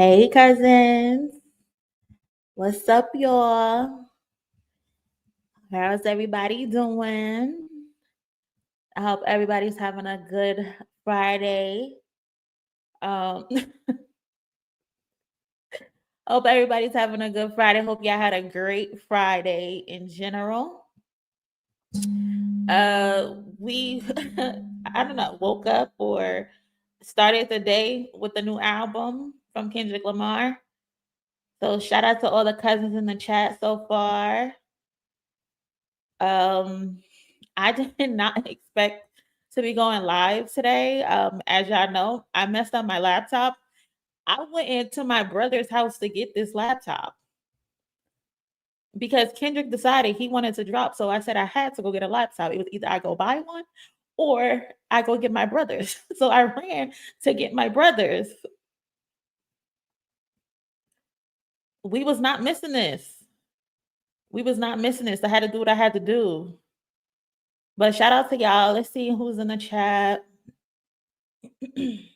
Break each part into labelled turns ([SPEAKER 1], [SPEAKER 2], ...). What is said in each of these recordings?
[SPEAKER 1] Hey, cousins. What's up, y'all? How's everybody doing? I hope everybody's having a good Friday. Um, hope everybody's having a good Friday. Hope y'all had a great Friday in general. We I don't know, woke up or started the day with a new album from Kendrick Lamar. So shout out to all the cousins in the chat so far. I did not expect to be going live today. As y'all know, I messed up my laptop. I went into my brother's house to get this laptop because Kendrick decided he wanted to drop. So I said I had to go get a laptop. It was either I go buy one or I go get my brother's. So I ran to get my brother's. We was not missing this. We was not missing this. I had to do what I had to do. But shout out to y'all. Let's see who's in the chat. We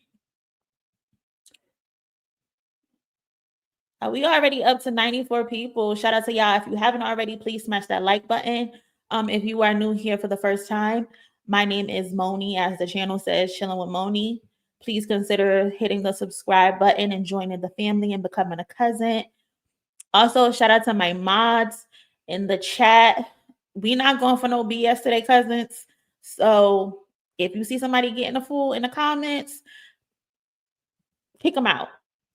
[SPEAKER 1] already up to 94 people. Shout out to y'all. If you haven't already, please smash that like button. If you are new here for the first time, my name is MONIE, as the channel says, Chilling with MONIE. Please consider hitting the subscribe button and joining the family and becoming a cousin. Also, shout out to my mods in the chat. We not going for no BS today, cousins. So if you see somebody getting a fool in the comments, kick them out.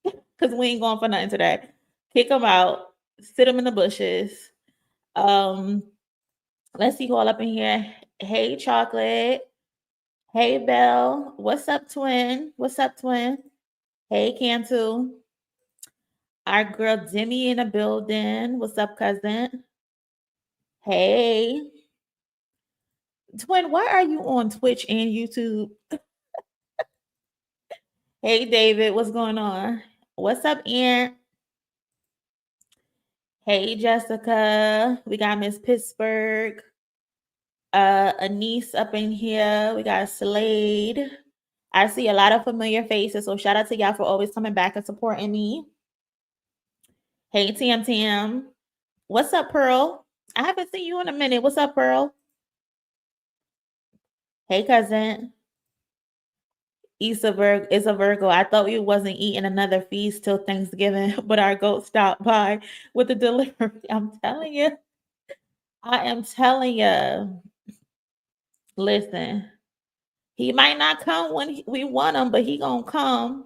[SPEAKER 1] Because we ain't going for nothing today. Kick them out. Sit them in the bushes. Let's see who all up in here. Hey, Chocolate. Hey, Belle. What's up, twin? What's up, twin? Hey, Cantu. Our girl Demi in the building. What's up, cousin? Hey. Twin, why are you on Twitch and YouTube? Hey, David. What's going on? What's up, Aunt? Hey, Jessica. We got Miss Pittsburgh. Anise up in here. We got Slade. I see a lot of familiar faces, so shout out to y'all for always coming back and supporting me. Hey, Tam. What's up, Pearl? I haven't seen you in a minute. What's up, Pearl? Hey, cousin. It's a Virgo. I thought we wasn't eating another feast till Thanksgiving, but our goat stopped by with the delivery. I'm telling you. I am telling you. Listen, he might not come when we want him, but he gonna come.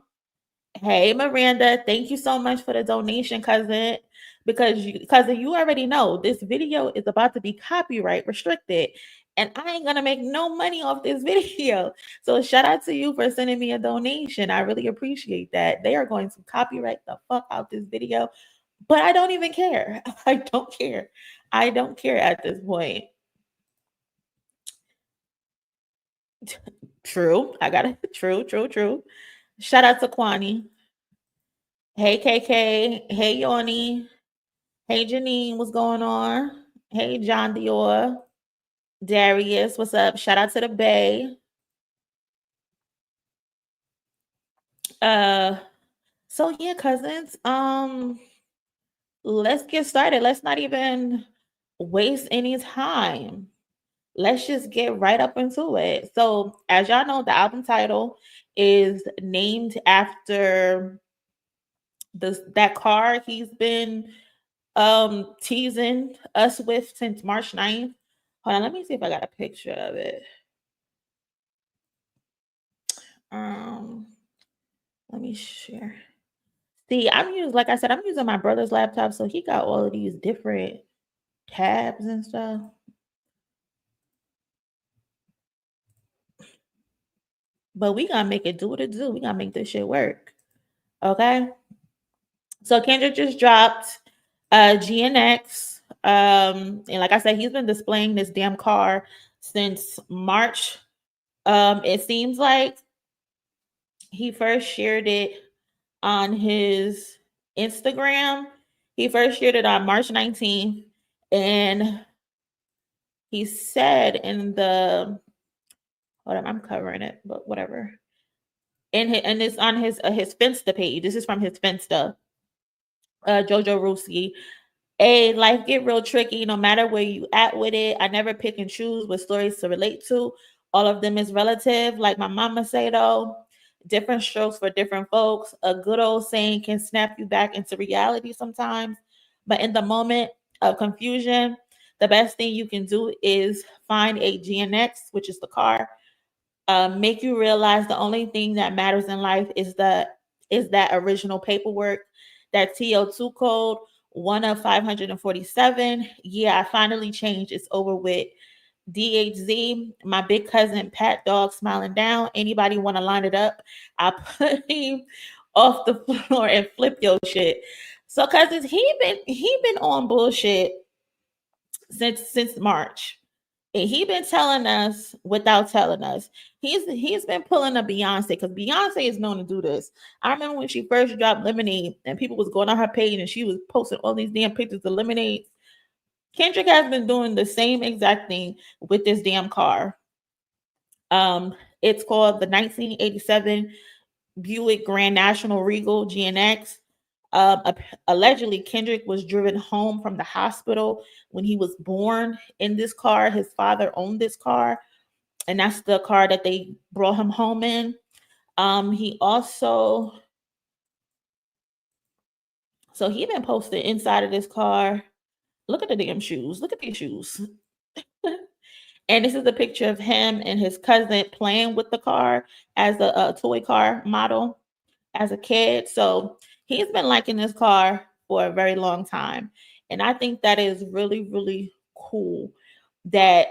[SPEAKER 1] Hey, Miranda, thank you so much for the donation, cousin. Because you already know this video is about to be copyright restricted, and I ain't gonna make no money off this video. So shout out to you for sending me a donation. I really appreciate that. They are going to copyright the fuck out this video, but I don't even care. I don't care. I don't care at this point. True. I got it. True. Shout out to Kwani. Hey, KK. Hey, Yoni. Hey, Janine. What's going on? Hey, John Dior. Darius. What's up? Shout out to the Bay. So yeah, cousins. Let's get started. Let's not even waste any time. Let's just get right up into it. So, as y'all know, the album title is named after that car he's been teasing us with since March 9th. Hold on, let me see if I got a picture of it. Let me share. See, like I said, I'm using my brother's laptop, so he got all of these different tabs and stuff. But we gotta make it do what it do. We gotta make this shit work. Okay. So Kendrick just dropped GNX. And like I said, he's been displaying this damn car since March. It seems like he first shared it on his Instagram. He first shared it on March 19th. And he said in the, hold on, I'm covering it, but whatever. and it's on his Finsta page. This is from his Finsta. Jojo Ruski. Life get real tricky no matter where you at with it. I never pick and choose what stories to relate to. All of them is relative. Like my mama say though, different strokes for different folks. A good old saying can snap you back into reality sometimes. But in the moment of confusion, the best thing you can do is find a GNX, which is the car. Make you realize the only thing that matters in life is that original paperwork, that TO2 code, one of 547. Yeah, I finally changed. It's over with. DHZ, my big cousin Pat Dog smiling down. Anybody want to line it up? I put him off the floor and flip your shit. So cousins, he been on bullshit since March. And he been telling us without telling us. He's been pulling a Beyonce, because Beyonce is known to do this. I remember when she first dropped Lemonade and people was going on her page and she was posting all these damn pictures of Lemonade. Kendrick has been doing the same exact thing with this damn car. It's called the 1987 Buick Grand National Regal GNX. Allegedly, Kendrick was driven home from the hospital when he was born in this car. His father owned this car, and that's the car that they brought him home in. He also, so he been posted inside of this car. Look at the damn shoes. Look at these shoes. And this is a picture of him and his cousin playing with the car as a toy car model as a kid. So he's been liking this car for a very long time. And I think that is really, really cool that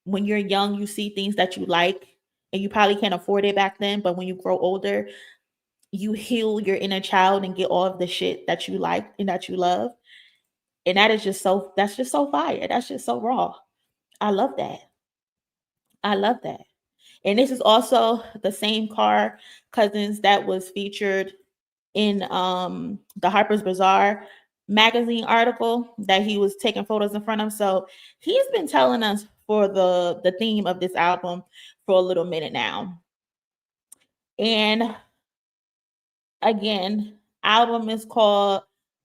[SPEAKER 1] when you're young, you see things that you like and you probably can't afford it back then. But when you grow older, you heal your inner child and get all of the shit that you like and that you love. And that's just so fire. That's just so raw. I love that. I love that. And this is also the same car, cousins, that was featured in the Harper's Bazaar magazine article that he was taking photos in front of. So he's been telling us for the theme of this album for a little minute now. And again, album is called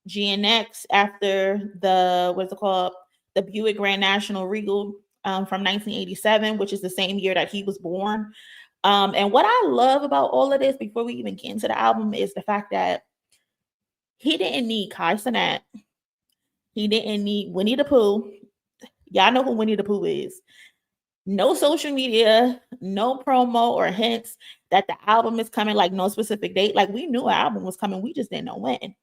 [SPEAKER 1] GNX after the, what's it called? The Buick Grand National Regal from 1987, which is the same year that he was born. And what I love about all of this, before we even get into the album, is the fact that he didn't need Kai Cenat. He didn't need Winnie the Pooh. Y'all know who Winnie the Pooh is. No social media, no promo or hints that the album is coming, like no specific date. Like we knew an album was coming, we just didn't know when.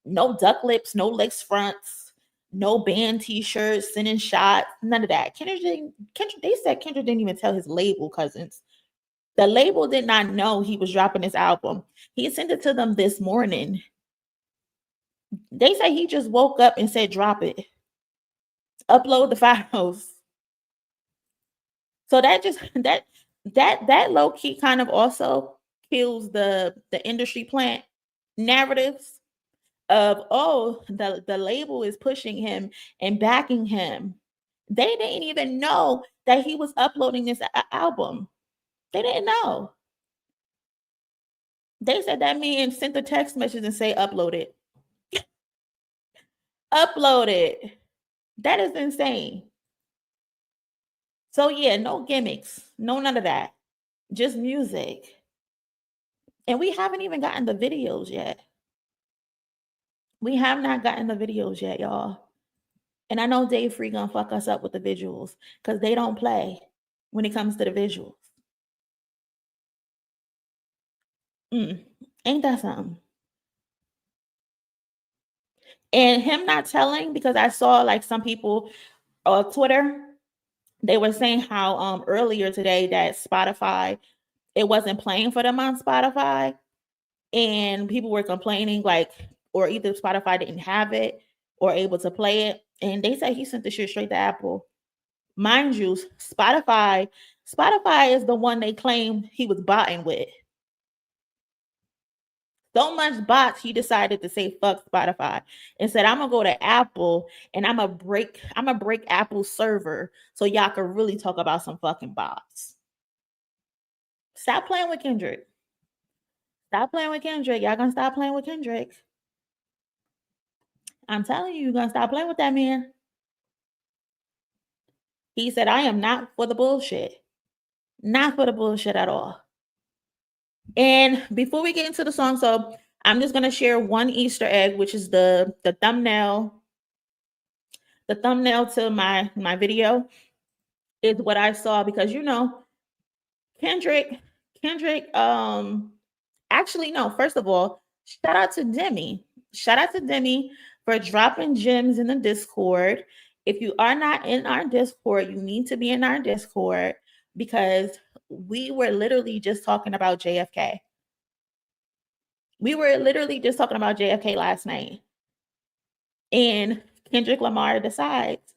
[SPEAKER 1] No duck lips, no lace fronts, no band t-shirts, sending shots, none of that. They said Kendrick didn't even tell his label, cousins. The label did not know he was dropping this album. He sent it to them this morning. They say he just woke up and said, drop it. Upload the files. So that just that low key kind of also kills the industry plant narratives of, oh, the label is pushing him and backing him. They didn't even know that he was uploading this album. They didn't know. They said that man sent the text message and say upload it. Upload it. That is insane. So yeah, no gimmicks, no none of that. Just music. And we haven't even gotten the videos yet. We have not gotten the videos yet, y'all. And I know Dave Free gonna fuck us up with the visuals because they don't play when it comes to the visuals. Ain't that something? And him not telling, because I saw like some people on Twitter, they were saying how earlier today that Spotify, it wasn't playing for them on Spotify. And people were complaining, like, or either Spotify didn't have it or able to play it. And they said he sent the shit straight to Apple. Mind you, Spotify is the one they claim he was botting with. So much bots, he decided to say fuck Spotify and said, I'm gonna go to Apple and I'm gonna break Apple's server so y'all can really talk about some fucking bots. Stop playing with Kendrick. Stop playing with Kendrick. Y'all gonna stop playing with Kendrick. I'm telling you, you're gonna stop playing with that man. He said, I am not for the bullshit. Not for the bullshit at all. And before we get into the song, so I'm just gonna share one Easter egg, which is the thumbnail. The thumbnail to my video is what I saw, because Kendrick, actually, no, first of all, shout out to Demi. Shout out to Demi for dropping gems in the Discord. If you are not in our Discord, you need to be in our Discord, because we were literally just talking about JFK. We were literally just talking about JFK last night. And Kendrick Lamar decides,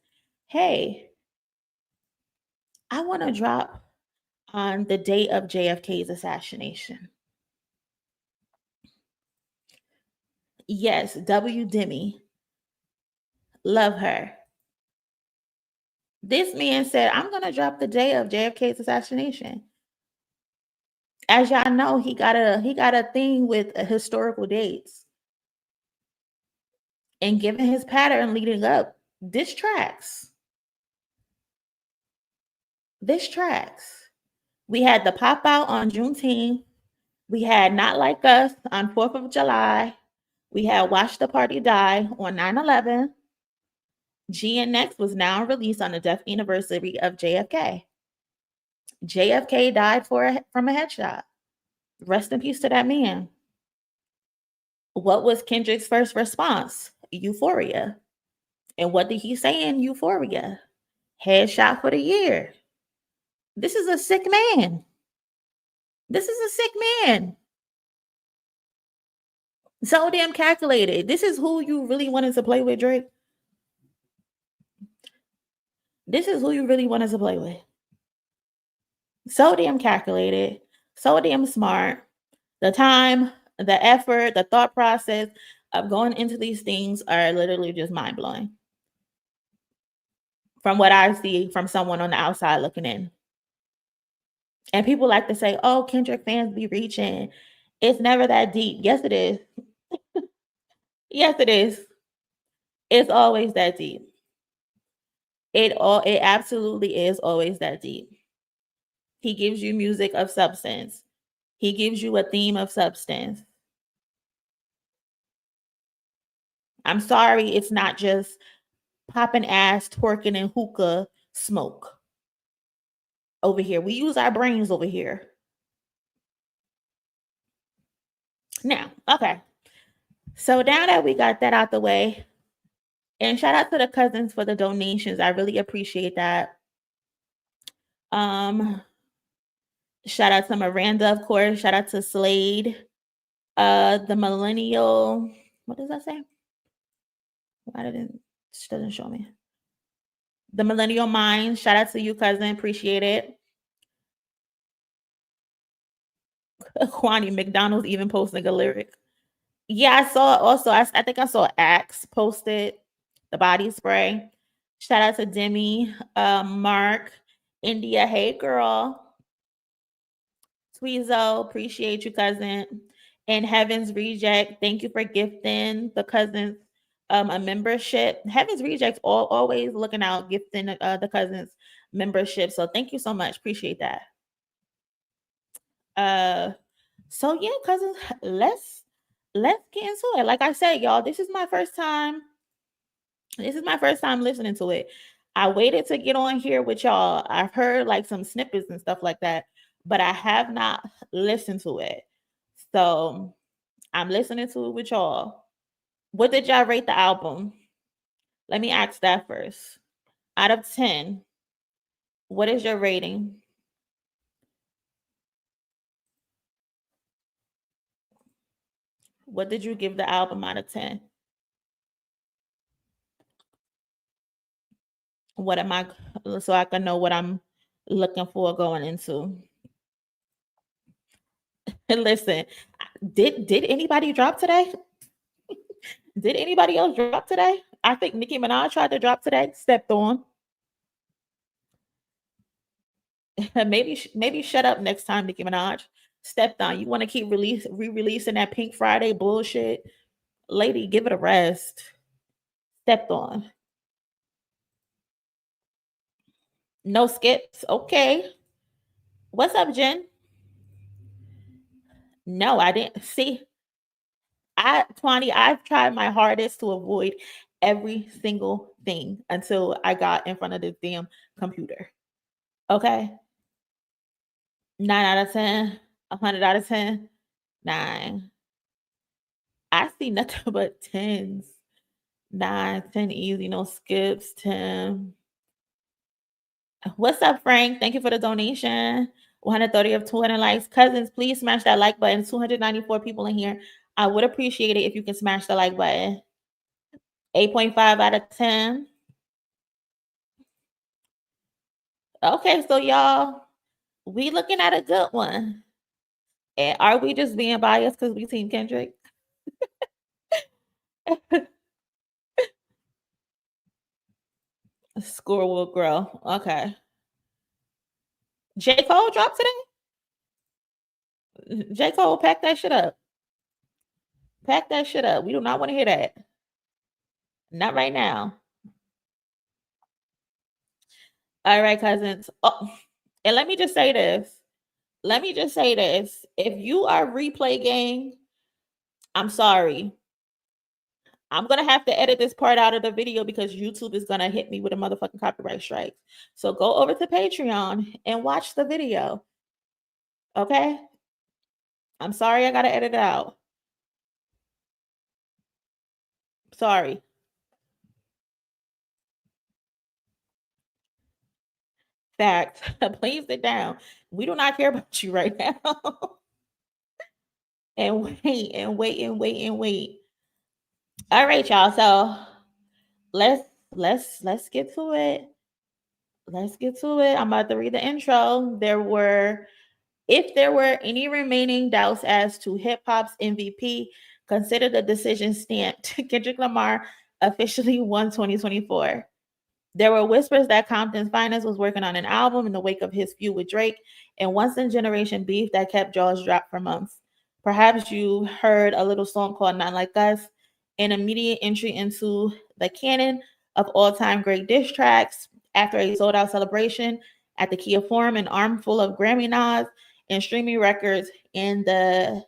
[SPEAKER 1] hey, I want to drop on the day of JFK's assassination. Yes, W. Demi. Love her. This man said, I'm going to drop the day of JFK's assassination. As y'all know, he got a thing with historical dates. And given his pattern leading up, this tracks. We had the pop out on Juneteenth. We had Not Like Us on 4th of July. We had Watch the Party Die on 9/11. GNX was now released on the death anniversary of JFK. JFK died from a headshot. Rest in peace to that man. What was Kendrick's first response? Euphoria. And what did he say in Euphoria? Headshot for the year. This is a sick man. So damn calculated. This is who you really wanted to play with, Drake. This is who you really wanted to play with. So damn calculated. So damn smart. The time, the effort, the thought process of going into these things are literally just mind-blowing. From what I see from someone on the outside looking in. And people like to say, oh, Kendrick fans be reaching. It's never that deep. Yes, it is. Yes, it is. It's always that deep. It absolutely is always that deep. He gives you music of substance. He gives you a theme of substance. I'm sorry, it's not just popping ass, twerking, and hookah smoke over here. We use our brains over here. Now, okay. So now that we got that out the way, and shout out to the cousins for the donations. I really appreciate that. Shout out to Miranda, of course. Shout out to Slade. The millennial, what does that say? Why it doesn't show me? The Millennial Mind. Shout out to you, cousin. Appreciate it. Kwani McDonald's even posting a lyric. Yeah, I saw also. I think I saw Axe posted the body spray. Shout out to Demi, Mark, India. Hey, girl. Tweezo, appreciate you, cousin. And Heaven's Reject, thank you for gifting the cousins a membership. Heaven's Rejects always looking out, gifting the cousins membership. So thank you so much. Appreciate that. So yeah, cousins, let's get into it. Like I said, y'all, this is my first time. This is my first time listening to it. I waited to get on here with y'all. I've heard like some snippets and stuff like that, but I have not listened to it. So I'm listening to it with y'all. What did y'all rate the album? Let me ask that first. Out of 10, what is your rating? What did you give the album out of 10? What am I, so I can know what I'm looking for going into? Listen, did anybody drop today? Did anybody else drop today? I think Nicki Minaj tried to drop today, stepped on. Maybe shut up next time, Nicki Minaj. Stepped on. You want to keep re-releasing that Pink Friday bullshit? Lady, give it a rest. Stepped on. No skips. Okay. What's up, Jen? No, I didn't. See, I've tried my hardest to avoid every single thing until I got in front of this damn computer. Okay. 9 out of 10, 100 out of 10, 9. I see nothing but 10s. 9, 10 easy, no skips, 10. What's up, Frank? Thank you for the donation. 130 of 200 likes. Cousins, please smash that like button. 294 people in here. I would appreciate it if you can smash the like button. 8.5 out of 10. Okay, so y'all, we looking at a good one. And are we just being biased because we seen Kendrick? Score will grow. Okay. J. Cole dropped today? J. Cole, pack that shit up. Pack that shit up. We do not want to hear that. Not right now. All right, cousins. Oh, and let me just say this. If you are replay gang, I'm sorry. I'm going to have to edit this part out of the video because YouTube is going to hit me with a motherfucking copyright strike. So go over to Patreon and watch the video. Okay? I'm sorry I got to edit it out. Sorry. Fact. Please sit down. We do not care about you right now. And wait. All right, y'all. So let's get to it. Let's get to it. I'm about to read the intro. If there were any remaining doubts as to hip hop's MVP, consider the decision stamped. Kendrick Lamar officially won 2024. There were whispers that Compton's Finest was working on an album in the wake of his feud with Drake and once in generation beef that kept jaws dropped for months. Perhaps you heard a little song called Not Like Us, an immediate entry into the canon of all-time great diss tracks after a sold-out celebration at the Kia Forum, an armful of Grammy nods and streaming records in the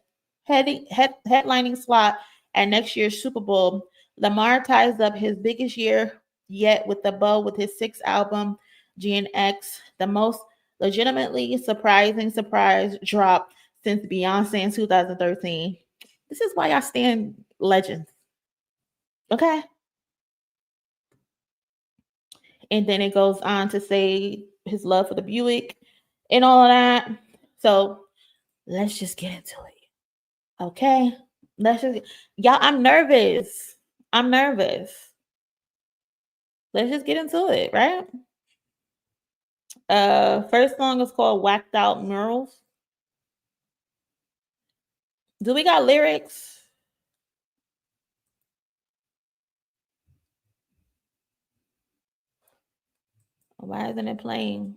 [SPEAKER 1] headlining slot at next year's Super Bowl. Lamar ties up his biggest year yet with the bow with his sixth album, GNX, the most legitimately surprising surprise drop since Beyonce in 2013. This is why I stand legends. Okay. And then it goes on to say his love for the Buick and all of that. So let's just get into it. Okay. Y'all, I'm nervous. Let's just get into it, right? First song is called Whacked Out Murals. Do we got lyrics? Why isn't it playing?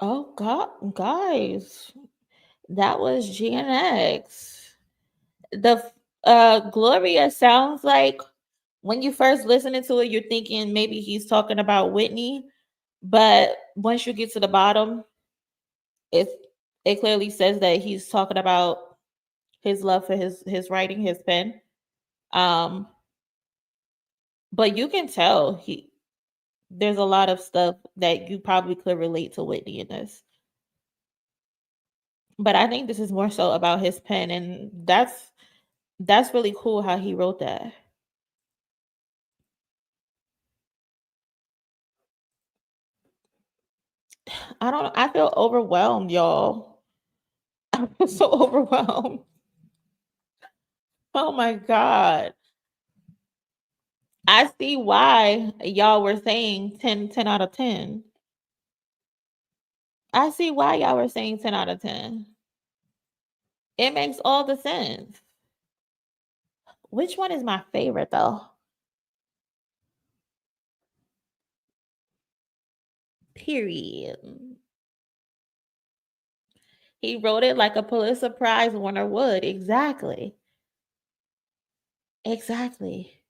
[SPEAKER 1] Oh God, guys, that was GNX. The Gloria sounds like when you first listening to it, you're thinking maybe he's talking about Whitney, but once you get to the bottom, it clearly says that he's talking about his love for his writing, his pen. But you can tell there's a lot of stuff that you probably could relate to Whitney in this. But I think this is more so about his pen, and that's really cool how he wrote that. I feel overwhelmed, y'all. I feel so overwhelmed. Oh my God. I see why y'all were saying 10 out of 10. I see why y'all were saying 10 out of 10. It makes all the sense. Which one is my favorite though? Period. He wrote it like a Pulitzer Prize winner would. Exactly. Exactly.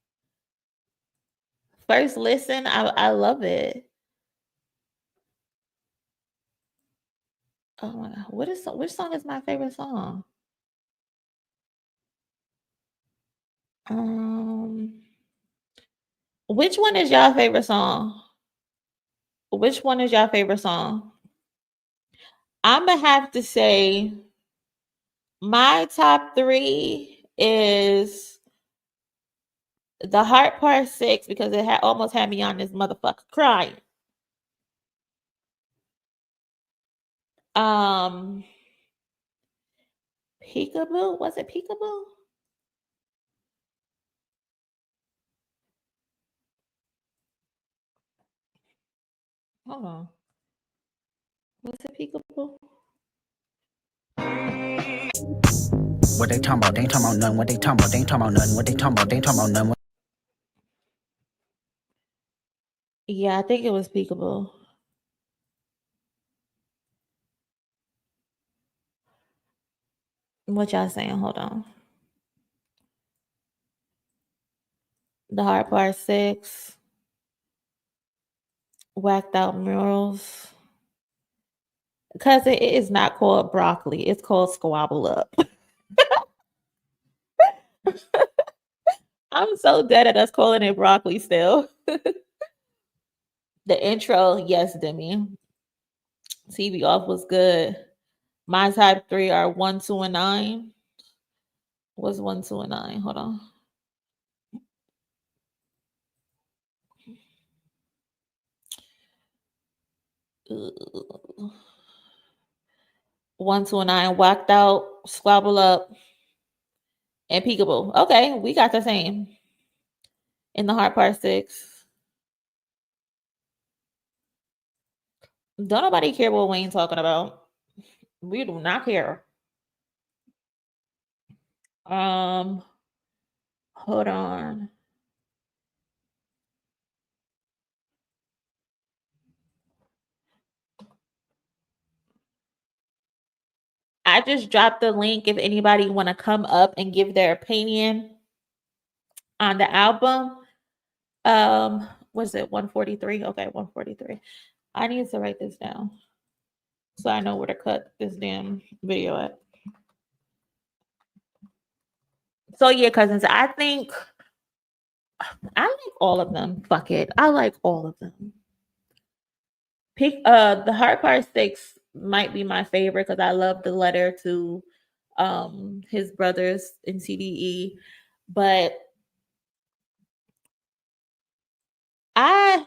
[SPEAKER 1] First listen, I love it. Oh my god. Which song is my favorite song? Um which one is y'all favorite song? Which one is y'all favorite song? I'ma have to say my top 3 is the Heart Part 6 because it had almost had me on this motherfucker crying. Um Peekaboo? Was it Peekaboo? Hold on. Was it Peekaboo?
[SPEAKER 2] What they talking about? They ain't talking about nothing. What they talking about? They ain't talking about nothing. What they talking about? They ain't talking about nothing.
[SPEAKER 1] Yeah, I think it was Peekaboo. What y'all saying? Hold on. The Hard Part 6. Whacked Out Murals. Because it is not called broccoli. It's called Squabble Up. I'm so dead at us calling it broccoli still. The intro, yes, Demi. TV off was good. My top 3 are 1, 2, and 9. What's 1, 2, and 9? Hold on. Ooh. 1, 2, and 9. Whacked Out, Squabble Up, and Peekaboo. Okay, we got the same. In the Hard Part 6. Don't nobody care what Wayne talking about. We do not care. Um, hold on. I just dropped the link if anybody want to come up and give their opinion on the album. Was it 143? Okay, 143. I need to write this down so I know where to cut this damn video at. So yeah, cousins, I think I like all of them. Fuck it. I like all of them. Pick the Hard Part 6 might be my favorite because I love the letter to his brothers in CDE. But I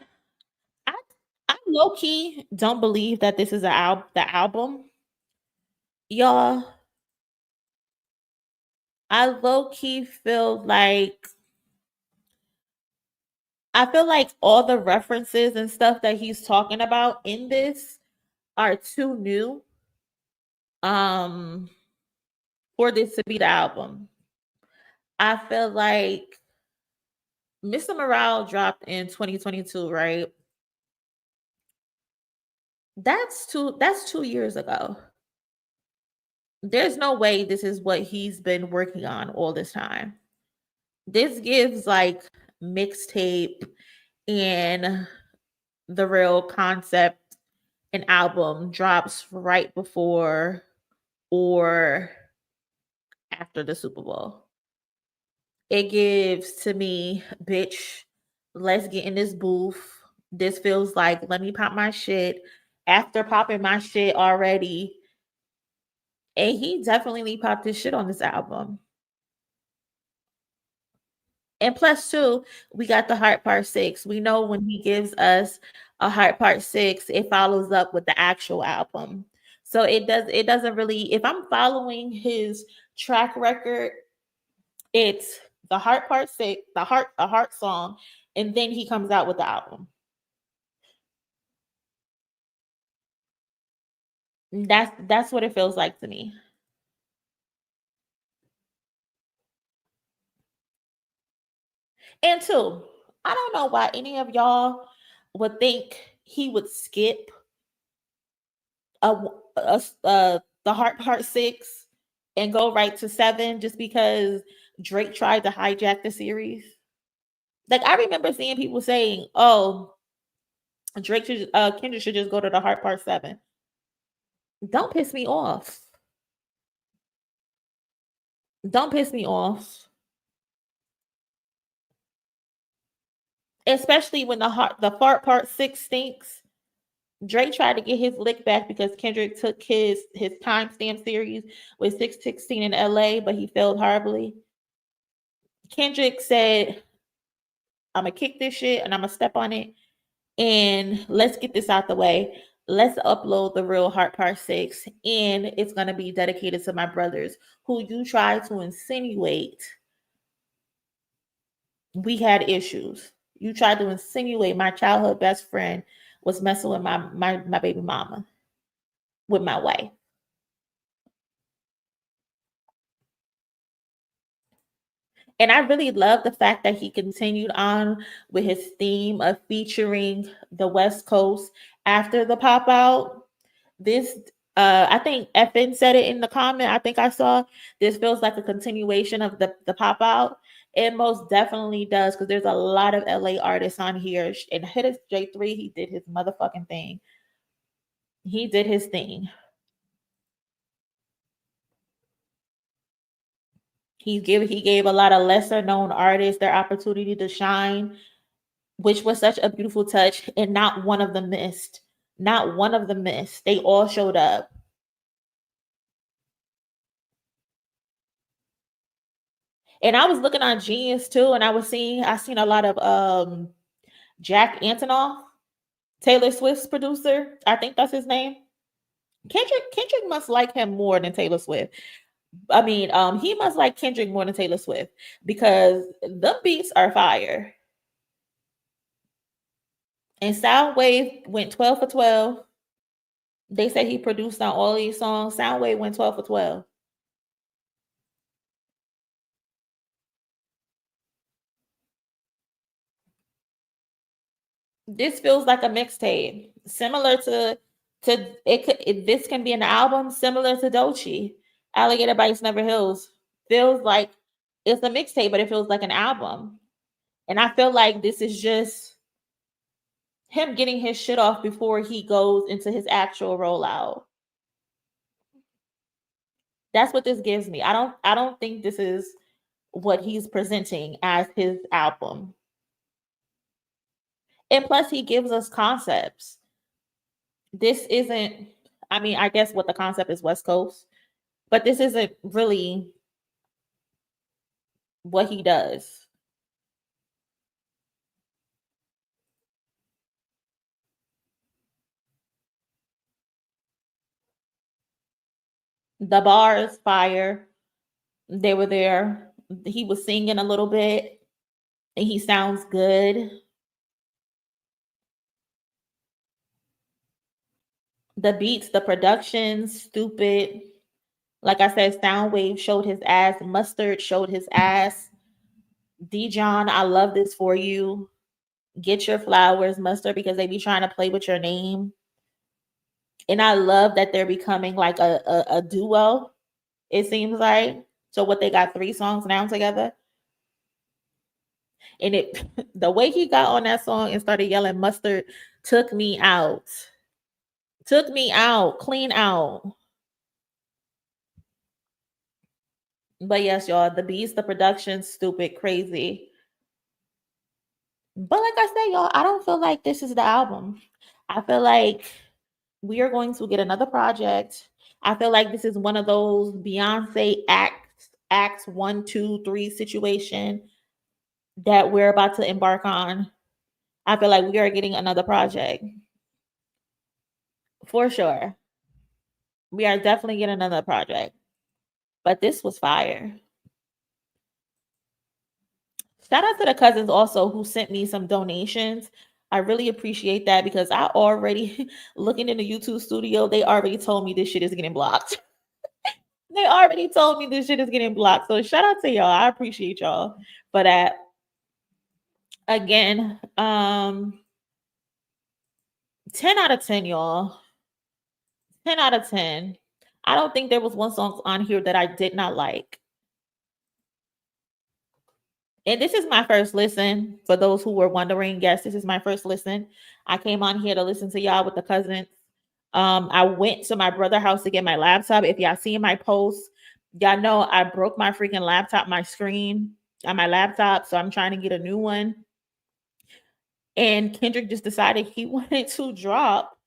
[SPEAKER 1] I I low key don't believe that this is the album. Y'all, I low key feel like all the references and stuff that he's talking about in this are too new um for this to be the album. I feel like Mr. Morale dropped in 2022, right? That's 2 years ago. There's no way this is what he's been working on all this time. This gives like mixtape and the real concept and album drops right before or after the Super Bowl. It gives to me, bitch, let's get in this booth. This feels like let me pop my shit. After popping my shit already, and he definitely popped his shit on this album. And plus two, we got the Heart Part 6. We know when he gives us a Heart Part 6, it follows up with the actual album. So it doesn't really, if I'm following his track record, it's the Heart Part 6, the heart song, and then he comes out with the album. That's what it feels like to me. And two, I don't know why any of y'all would think he would skip the Heart Part 6 and go right to 7 just because Drake tried to hijack the series. Like, I remember seeing people saying, "Oh, Kendrick should just go to the Heart Part 7." Don't piss me off. Don't piss me off. Especially when the Fart Part 6 stinks. Drake tried to get his lick back because Kendrick took his timestamp series with 616 in LA, but he failed horribly. Kendrick said, "I'm gonna kick this shit and I'm gonna step on it, and let's get this out the way. Let's upload the real Heart Part 6, and it's gonna be dedicated to my brothers who you tried to insinuate we had issues. You tried to insinuate my childhood best friend was messing with my baby mama, with my wife." And I really love the fact that he continued on with his theme of featuring the West Coast after the pop out. This, I think FN said it in the comment. I think I saw this feels like a continuation of the pop out. It most definitely does, because there's a lot of LA artists on here. And hit his J3, he did his motherfucking thing. He did his thing. He gave a lot of lesser known artists their opportunity to shine, which was such a beautiful touch. And not one of them missed. Not one of them missed. They all showed up. And I was looking on Genius too, and I seen a lot of Jack Antonoff, Taylor Swift's producer. I think that's his name. Kendrick must like him more than Taylor Swift. I mean, he must like Kendrick more than Taylor Swift, because the beats are fire. And Soundwave went 12 for 12. They said he produced on all these songs. Soundwave went 12 for 12. This feels like a mixtape, similar to this can be an album similar to Doechii. Alligator Bites Never Heals feels like it's a mixtape, but it feels like an album. And I feel like this is just him getting his shit off before he goes into his actual rollout. That's what this gives me. I don't think this is what he's presenting as his album. And plus, he gives us concepts. This isn't, I mean, I guess what the concept is West Coast, but this isn't really what he does. The bars, fire. They were there. He was singing a little bit, and he sounds good. The beats, the production, stupid. Like I said, Soundwave showed his ass. Mustard showed his ass. Dijon, I love this for you. Get your flowers, Mustard, because they be trying to play with your name. And I love that they're becoming like a duo, it seems like. So what, they got 3 songs now together? And it the way he got on that song and started yelling Mustard took me out. Took me out, clean out. But yes, y'all, the beats, the production, stupid, crazy. But like I said, y'all, I don't feel like this is the album. I feel like we are going to get another project. I feel like this is one of those Beyonce acts 1, 2, 3 situation that we're about to embark on. I feel like we are getting another project. For sure. We are definitely getting another project. But this was fire. Shout out to the cousins also who sent me some donations. I really appreciate that, because I already, looking in the YouTube studio, they already told me this shit is getting blocked. They already told me this shit is getting blocked. So shout out to y'all. I appreciate y'all for that. Again, 10 out of 10, y'all. 10 out of 10. I don't think there was one song on here that I did not like. And this is my first listen. For those who were wondering, yes, this is my first listen. I came on here to listen to y'all with the cousins. I went to my brother's house to get my laptop. If y'all see my posts, y'all know I broke my freaking laptop, my screen on my laptop. So I'm trying to get a new one. And Kendrick just decided he wanted to drop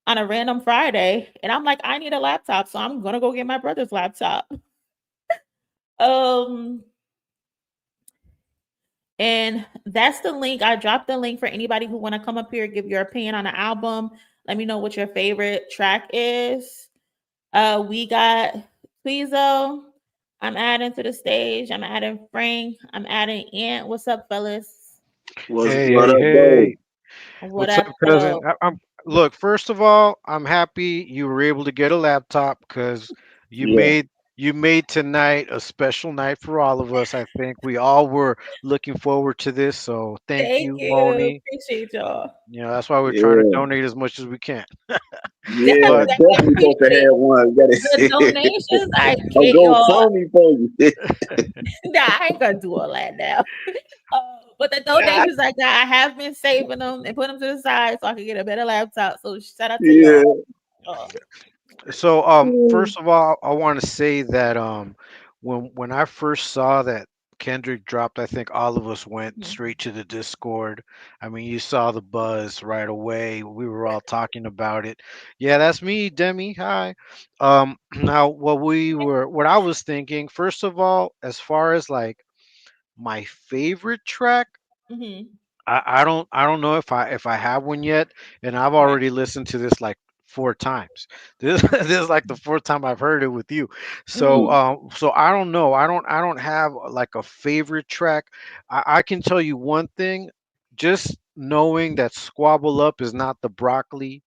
[SPEAKER 1] on a random Friday. And I'm like, I need a laptop. So I'm gonna go get my brother's laptop. Um, And that's the link. I dropped the link for anybody who want to come up here, give your opinion on the album. Let me know what your favorite track is. We got Tweezo. I'm adding to the stage. I'm adding Frank. I'm adding Ant. What's up, fellas?
[SPEAKER 3] Was
[SPEAKER 4] Hey,
[SPEAKER 3] what
[SPEAKER 4] hey,
[SPEAKER 3] up, though?
[SPEAKER 4] hey.
[SPEAKER 1] What
[SPEAKER 4] What's
[SPEAKER 1] up,
[SPEAKER 4] up, cousin?
[SPEAKER 1] though?
[SPEAKER 4] I'm look, first of all, I'm happy you were able to get a laptop because you
[SPEAKER 3] Yeah,
[SPEAKER 4] made you made tonight a special night for all of us. I think we all were looking forward to this, so thank
[SPEAKER 1] Thank
[SPEAKER 4] you,
[SPEAKER 1] you.
[SPEAKER 4] Moni.
[SPEAKER 1] Appreciate y'all.
[SPEAKER 4] You know, that's why we're trying to
[SPEAKER 3] yeah,
[SPEAKER 4] donate as much as we can.
[SPEAKER 3] yeah.
[SPEAKER 1] Definitely,
[SPEAKER 4] But
[SPEAKER 1] I
[SPEAKER 3] Definitely supposed to
[SPEAKER 1] appreciate it.
[SPEAKER 3] have one. You
[SPEAKER 1] The
[SPEAKER 3] gotta
[SPEAKER 1] donations, I
[SPEAKER 3] a
[SPEAKER 1] get y'all.
[SPEAKER 3] GoFundMe for you.
[SPEAKER 1] Nah, I ain't gonna do all that now. But the donations I got, I have been saving them and put them to the side so I can get a better laptop. So shout out to
[SPEAKER 3] Yeah.
[SPEAKER 1] y'all. Uh,
[SPEAKER 4] so first of all, I want to say that when I first saw that Kendrick dropped, I think all of us went
[SPEAKER 1] mhm,
[SPEAKER 4] straight to the Discord. I mean, you saw the buzz right away. We were all talking about it. Yeah, that's me, Demi. Hi. Now what I was thinking, first of all, as far as like my favorite track,
[SPEAKER 1] mhm,
[SPEAKER 4] I don't know if I have one yet, and I've
[SPEAKER 1] right.
[SPEAKER 4] already listened to this like four times. This is like the fourth time I've heard it with you. So
[SPEAKER 1] Mhm,
[SPEAKER 4] so I don't know. I don't have like a favorite track. I can tell you one thing, just knowing that Squabble Up is not the broccoli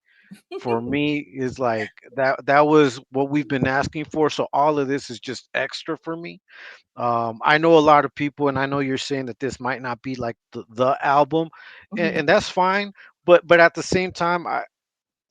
[SPEAKER 4] for me is like that was what we've been asking for. So all of this is just extra for me. I know a lot of people, and I know you're saying that this might not be like the album, and
[SPEAKER 1] mhm.
[SPEAKER 4] that's fine. But at the same time,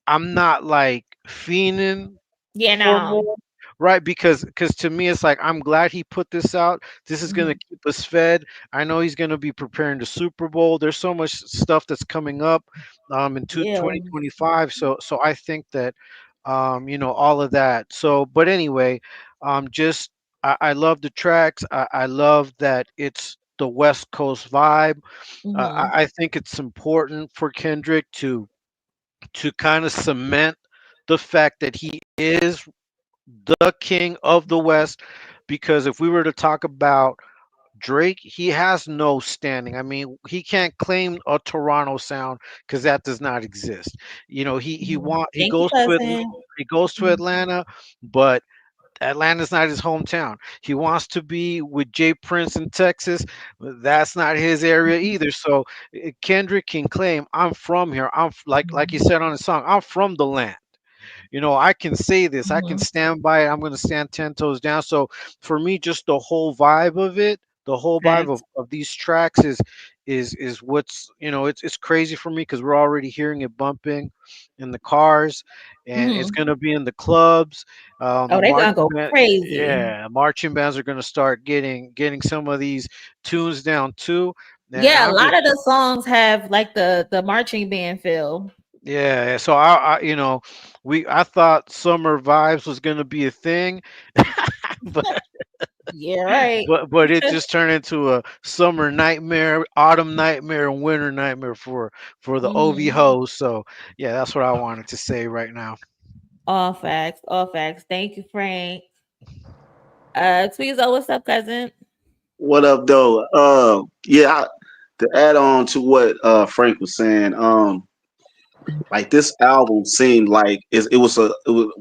[SPEAKER 4] I'm not like fiending
[SPEAKER 1] Yeah,
[SPEAKER 4] for
[SPEAKER 1] no.
[SPEAKER 4] more, right? Because to me, it's like I'm glad he put this out. This is gonna
[SPEAKER 1] Mhm.
[SPEAKER 4] keep us fed. I know he's gonna be preparing the Super Bowl. There's so much stuff that's coming up in
[SPEAKER 1] Yeah.
[SPEAKER 4] 2025. So I think that all of that. So but anyway, just I love the tracks. I love that it's the West Coast vibe.
[SPEAKER 1] Mhm.
[SPEAKER 4] I think it's important for Kendrick to kind of cement the fact that he is the king of the West. Because if we were to talk about Drake, he has no standing. I mean, he can't claim a Toronto sound because that does not exist. You know,
[SPEAKER 1] Mhm.
[SPEAKER 4] he
[SPEAKER 1] Thank you,
[SPEAKER 4] goes to
[SPEAKER 1] cousin. Mhm.
[SPEAKER 4] Atlanta, but Atlanta's not his hometown. He wants to be with Jay Prince in Texas. That's not his area either. So Kendrick can claim, "I'm from here. Like he
[SPEAKER 1] Mhm.
[SPEAKER 4] said on his song, I'm from the land." I can say this, I can
[SPEAKER 1] Mhm.
[SPEAKER 4] stand by it. I'm going to stand 10 toes down. So for me, just the whole vibe of it, the whole vibe
[SPEAKER 1] Facts.
[SPEAKER 4] of these tracks is what's, it's crazy for me because we're already hearing it bumping in the cars, and it's
[SPEAKER 1] Mhm.
[SPEAKER 4] going to be in the clubs.
[SPEAKER 1] Oh,
[SPEAKER 4] The
[SPEAKER 1] they gonna
[SPEAKER 4] marching
[SPEAKER 1] go
[SPEAKER 4] band,
[SPEAKER 1] crazy.
[SPEAKER 4] yeah, marching bands are going to start getting some of these tunes down too. And
[SPEAKER 1] Yeah, a
[SPEAKER 4] I'm
[SPEAKER 1] lot
[SPEAKER 4] just,
[SPEAKER 1] of the songs have like the marching band feel.
[SPEAKER 4] yeah, so I thought summer vibes was gonna be a thing, but
[SPEAKER 1] Yeah, right.
[SPEAKER 4] but it just turned into a summer nightmare, autumn nightmare, and winter nightmare for the OV
[SPEAKER 1] Mhm.
[SPEAKER 4] hoes. So yeah, that's what I wanted to say right now.
[SPEAKER 1] All facts. All facts. Thank you, Frank. Tweezo, what's up, cousin?
[SPEAKER 3] What up, though? Yeah. To add on to what Frank was saying, like this album seemed like it was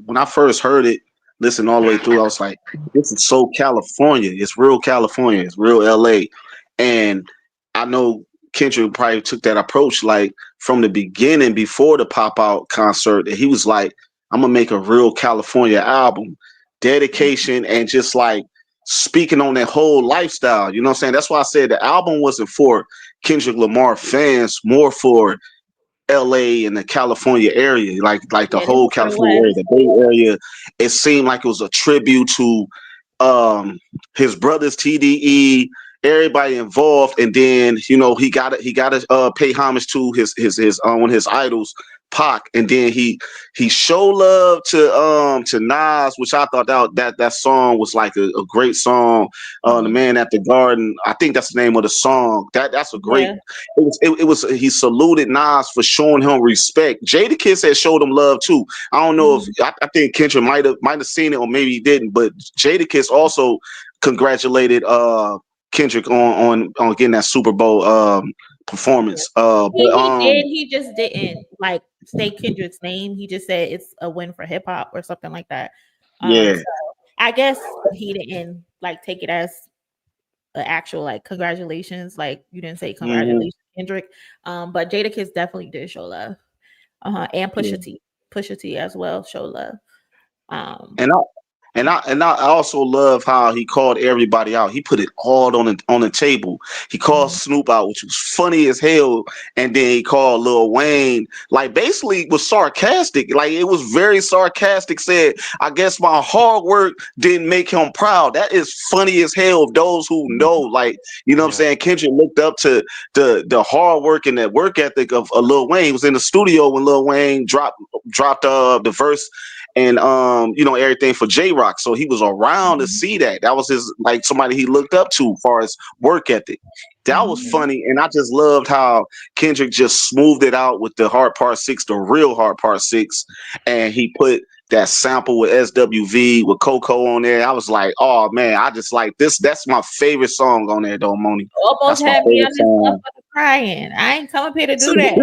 [SPEAKER 3] when I first heard it, listen all the way through, I was like, this is so California. It's real California. It's real LA. And I know Kendrick probably took that approach like from the beginning before the pop out concert that he was like, I'm gonna make a real California album. Dedication and just like speaking on that whole lifestyle. You know what I'm saying? That's why I said the album wasn't for Kendrick Lamar fans, more for LA and the California area, like the
[SPEAKER 1] Yeah, that's
[SPEAKER 3] whole
[SPEAKER 1] what it
[SPEAKER 3] California area,
[SPEAKER 1] was.
[SPEAKER 3] the Bay Area. It seemed like it was a tribute to his brothers TDE, everybody involved, and then he got to pay homage to his one of his idols, Pac, and then he showed love to Nas, which I thought that song was like a great song. The
[SPEAKER 1] Mhm.
[SPEAKER 3] Man at the Garden, I think that's the name of the song. That's a great.
[SPEAKER 1] Yeah.
[SPEAKER 3] It was he saluted Nas for showing him respect. Jadakiss had showed him love too. I don't know if
[SPEAKER 1] Mhm.
[SPEAKER 3] I think Kendrick might have seen it or maybe he didn't, but Jadakiss also congratulated Kendrick on getting that Super Bowl performance. But
[SPEAKER 1] He did. He just didn't like say Kendrick's name. He just said it's a win for hip hop or something like that.
[SPEAKER 3] yeah,
[SPEAKER 1] So I guess he didn't like take it as an actual like congratulations. Like you didn't say
[SPEAKER 3] hmm
[SPEAKER 1] congratulations, Kendrick. But Jadakiss definitely did show love. And
[SPEAKER 3] yeah.
[SPEAKER 1] Pusha T as well show love. Um,
[SPEAKER 3] And I also love how he called everybody out. He put it all on the table. He called
[SPEAKER 1] mhm,
[SPEAKER 3] Snoop out, which was funny as hell, and then he called Lil Wayne. Like basically was sarcastic. Like it was very sarcastic. Said, "I guess my hard work didn't make him proud." That is funny as hell. Of those who know,
[SPEAKER 1] mhm,
[SPEAKER 3] like you know what I'm
[SPEAKER 4] Yeah.
[SPEAKER 3] saying. Kendrick looked up to the hard work and that work ethic of Lil Wayne. He was in the studio when Lil Wayne dropped the verse and everything for J Rock. So he was around to
[SPEAKER 1] mhm,
[SPEAKER 3] see that. That was his like somebody he looked up to as far as work ethic. That was
[SPEAKER 1] mhm.
[SPEAKER 3] funny, and I just loved how Kendrick just smoothed it out with the hard part six, the real hard part six, and he put that sample with SWV with Coco on there. I was like, oh man, I just like this. That's my favorite song on there, though, Moni.
[SPEAKER 1] Almost
[SPEAKER 3] That's my
[SPEAKER 1] had me
[SPEAKER 3] favorite
[SPEAKER 1] on this
[SPEAKER 3] song.
[SPEAKER 1] motherfucker crying. I ain't come up here to do that.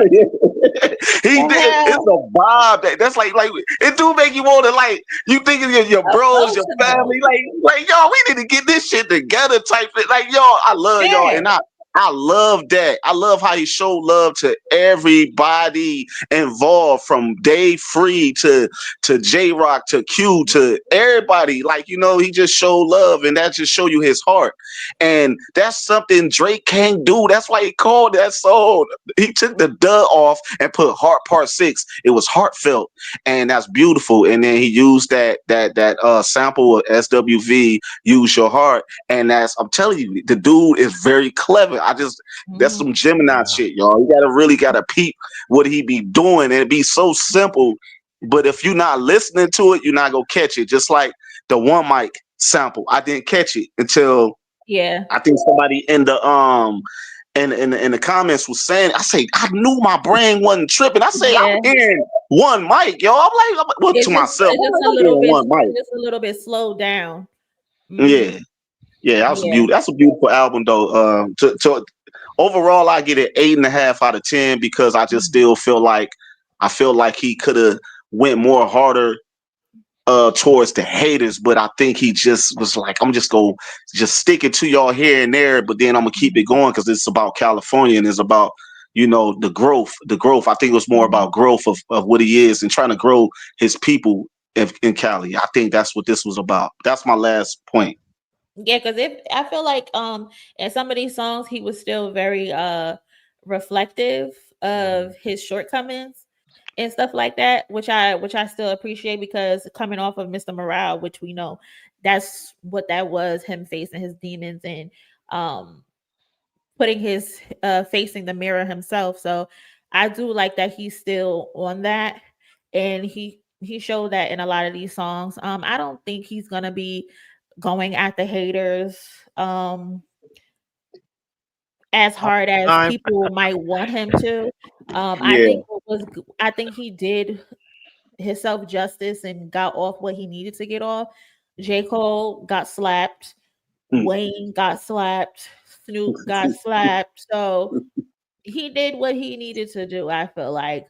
[SPEAKER 3] He
[SPEAKER 1] The
[SPEAKER 3] did. It's
[SPEAKER 1] hell?
[SPEAKER 3] a vibe that's like it do make you want to like you think of your bros, your
[SPEAKER 1] Emotional.
[SPEAKER 3] family, like y'all, we need to get this shit together type of like y'all. I love y'all,
[SPEAKER 1] Yeah.
[SPEAKER 3] and I love that. I love how he showed love to everybody involved, from Dave Free to J Rock to Q to everybody. Like he just showed love, and that just show you his heart, and that's something Drake can't do. That's why he called that song. He took the duh off and put heart part six. It was heartfelt, and that's beautiful. And then he used that sample of SWV, Use Your Heart, and I'm telling you, the dude is very clever. That's
[SPEAKER 1] Mhm.
[SPEAKER 3] some Gemini
[SPEAKER 4] Yeah.
[SPEAKER 3] shit, y'all. You really gotta peep what he be doing, and it be so simple. But if you're not listening to it, you're not gonna catch it. Just like the one mic sample, I didn't catch it until
[SPEAKER 1] Yeah.
[SPEAKER 3] I think somebody in the comments was saying, I say, I knew my brain wasn't tripping. I say,
[SPEAKER 1] Yeah.
[SPEAKER 3] I'm hearing one mic, yo. Well, to myself,
[SPEAKER 1] It's just
[SPEAKER 3] I'm
[SPEAKER 1] a
[SPEAKER 3] like, I'm
[SPEAKER 1] little
[SPEAKER 3] hearing
[SPEAKER 1] bit
[SPEAKER 3] one mic.
[SPEAKER 1] just a little bit slowed down.
[SPEAKER 3] Yeah,
[SPEAKER 1] Mhm.
[SPEAKER 3] yeah,
[SPEAKER 1] Yeah.
[SPEAKER 3] that's a beautiful album though. To overall, I get it 8.5 out of 10 because I just
[SPEAKER 1] Mhm.
[SPEAKER 3] still feel like he could have went more harder towards the haters, but I think he just was like, I'm just go just stick it to y'all here and there, but then I'm gonna keep it going because it's about California and it's about the growth. The growth. I think it was more
[SPEAKER 1] Mhm.
[SPEAKER 3] about growth of what he is and trying to grow his people in Cali. I think that's what this was about. That's my last point.
[SPEAKER 1] Yeah, because if I feel like in some of these songs he was still very reflective of his shortcomings and stuff like that, which I still appreciate because coming off of Mr. Morale, which we know that's what that was, him facing his demons and um putting his facing the mirror himself. So I do like that he's still on that, and he showed that in a lot of these songs. I don't think he's gonna be going at the haters um as
[SPEAKER 4] All
[SPEAKER 1] hard
[SPEAKER 4] the
[SPEAKER 1] as
[SPEAKER 4] time.
[SPEAKER 1] people might want him to. I
[SPEAKER 3] Yeah.
[SPEAKER 1] think I think he did his self justice and got off what he needed to get off. J. Cole got slapped.
[SPEAKER 3] Mm.
[SPEAKER 1] Wayne got slapped. Snoop got slapped. So he did what he needed to do, I feel like.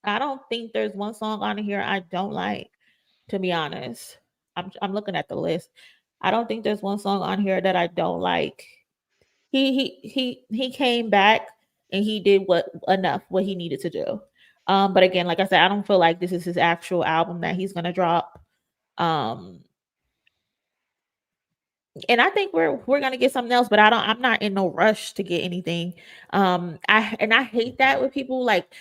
[SPEAKER 1] I don't think there's one song on here I don't like, to be honest. I'm looking at the list. I don't think there's one song on here that I don't like. He came back and he did what he needed to do. But again, like I said, I don't feel like this is his actual album that he's gonna drop. Um and I think we're gonna get something else, but I'm not in no rush to get anything. I hate that with people. Like,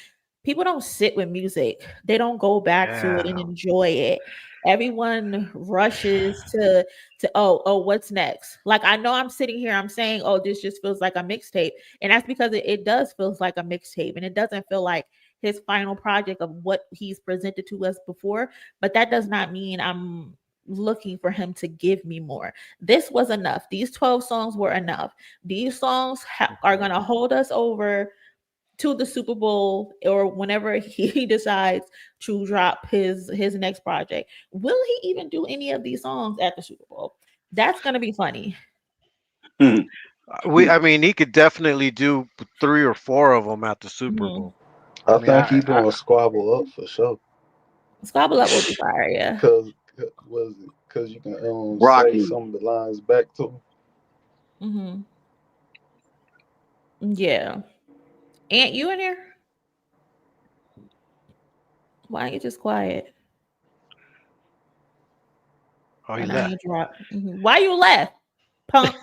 [SPEAKER 1] people don't sit with music. They don't go back to it and
[SPEAKER 4] Yeah.
[SPEAKER 1] enjoy it. Everyone rushes to what's next? Like, I know I'm sitting here, I'm saying, oh, this just feels like a mixtape. And that's because it does feels like a mixtape, and it doesn't feel like his final project of what he's presented to us before. But that does not mean I'm looking for him to give me more. This was enough. These 12 songs were enough. These songs are going to hold us over to the Super Bowl or whenever he decides to drop his next project. Will he even do any of these songs at the Super Bowl? That's going to be funny.
[SPEAKER 4] I mean, he could definitely do 3 or 4 of them at the Super
[SPEAKER 1] Mhm.
[SPEAKER 4] Bowl. I
[SPEAKER 5] I
[SPEAKER 4] mean,
[SPEAKER 5] think he gonna squabble up for sure.
[SPEAKER 1] Squabble Up will be fire, yeah.
[SPEAKER 5] Cause you can say
[SPEAKER 3] Broccoli.
[SPEAKER 5] some of the lines back to him.
[SPEAKER 1] Mm-hmm. Yeah. Aunt, you in here? Why are you just quiet?
[SPEAKER 4] oh, he
[SPEAKER 1] And now
[SPEAKER 4] left.
[SPEAKER 1] you drop. Mhm. Why you left, punk?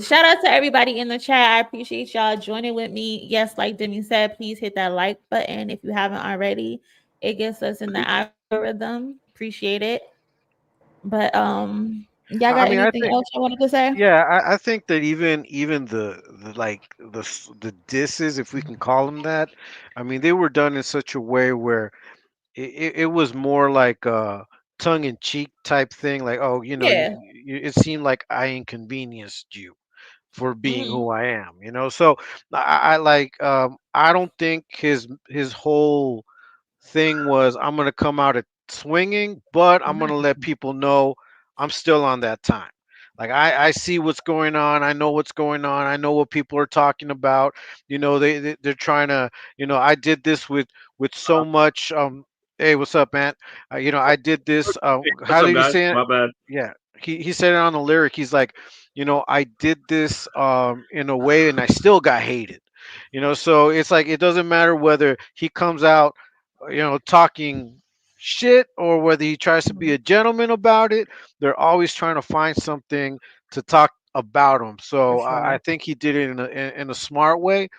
[SPEAKER 1] Shout out to everybody in the chat. I appreciate y'all joining with me. Yes, like Demi said, please hit that like button if you haven't already. It gets us in the algorithm. Appreciate it. But y'all
[SPEAKER 4] I
[SPEAKER 1] got
[SPEAKER 4] mean, I
[SPEAKER 1] anything
[SPEAKER 4] think,
[SPEAKER 1] else you wanted to say?
[SPEAKER 4] yeah, I think that even the like the disses, if we can call them that, I mean, they were done in such a way where it was more like a tongue in cheek type thing. Like, oh,
[SPEAKER 1] Yeah.
[SPEAKER 4] it seemed like I inconvenienced you for being
[SPEAKER 1] Mm-hmm.
[SPEAKER 4] who I am, So I like I don't think his whole thing was I'm gonna come out at swinging, but I'm gonna let people know I'm still on that time. Like I see what's going on. I know what's going on. I know what people are talking about. They're trying to. I did this with so much. Hey, what's up, man? I did this.
[SPEAKER 6] What's
[SPEAKER 4] How
[SPEAKER 6] up,
[SPEAKER 4] did he
[SPEAKER 6] guys?
[SPEAKER 4] say it?
[SPEAKER 6] My bad.
[SPEAKER 4] Yeah, he said it on the lyric. He's like, I did this in a way, and I still got hated. So it's like it doesn't matter whether he comes out talking shit or whether he tries to be a gentleman about it. They're always trying to find something to talk about him.
[SPEAKER 1] For
[SPEAKER 4] So I
[SPEAKER 1] sure.
[SPEAKER 4] think he did it in a smart way,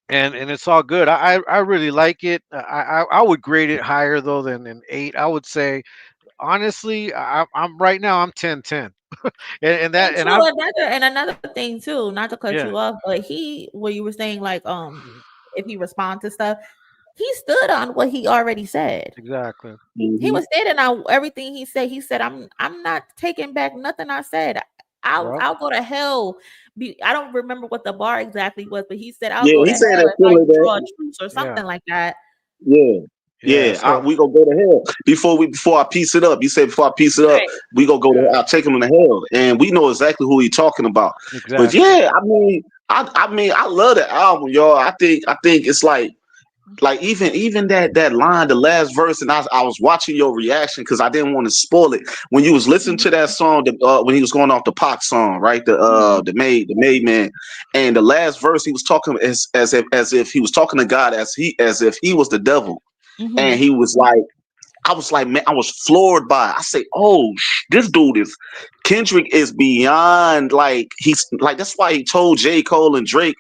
[SPEAKER 4] and it's all good. I really like it. I would grade it higher though than an 8. I would say honestly, I'm right now I'm 10-10, and
[SPEAKER 1] And
[SPEAKER 4] that and
[SPEAKER 1] true,
[SPEAKER 4] I've
[SPEAKER 1] another thing too, not to cut
[SPEAKER 4] yeah,
[SPEAKER 1] you off, but where you were saying like if he respond to stuff, he stood on what he already said.
[SPEAKER 4] exactly.
[SPEAKER 1] He
[SPEAKER 3] Mhm.
[SPEAKER 1] was standing on everything he said. He said, I'm not taking back nothing I said.
[SPEAKER 4] Yep.
[SPEAKER 1] I'll go to hell. I don't remember what the bar exactly was, but he said, I'll
[SPEAKER 3] Yeah,
[SPEAKER 1] go to
[SPEAKER 3] he said
[SPEAKER 1] hell
[SPEAKER 3] that
[SPEAKER 1] if I
[SPEAKER 3] feeling
[SPEAKER 1] draw a
[SPEAKER 3] that.
[SPEAKER 1] truce or
[SPEAKER 4] Yeah.
[SPEAKER 1] something like that.
[SPEAKER 3] Yeah.
[SPEAKER 4] Yeah.
[SPEAKER 3] Yeah,
[SPEAKER 4] So
[SPEAKER 3] we gonna go to hell before I piece it up. You said before I piece it up,
[SPEAKER 1] Right.
[SPEAKER 3] we gonna go to.
[SPEAKER 4] yeah,
[SPEAKER 3] I'll take him to hell, and we know exactly who he talking about. But
[SPEAKER 4] exactly.
[SPEAKER 3] yeah, I love the album, y'all. I think it's like even that line, the last verse, and I was watching your reaction because I didn't want to spoil it when you was listening to that song. When he was going off the Pac song, right? The made man, and the last verse he was talking as if he was talking to God as if he was the devil, and
[SPEAKER 1] Mm-hmm.
[SPEAKER 3] he was like. I was like, man, I was floored by it. I say, oh, this dude is Kendrick is beyond like he's like that's why he told J. Cole and Drake,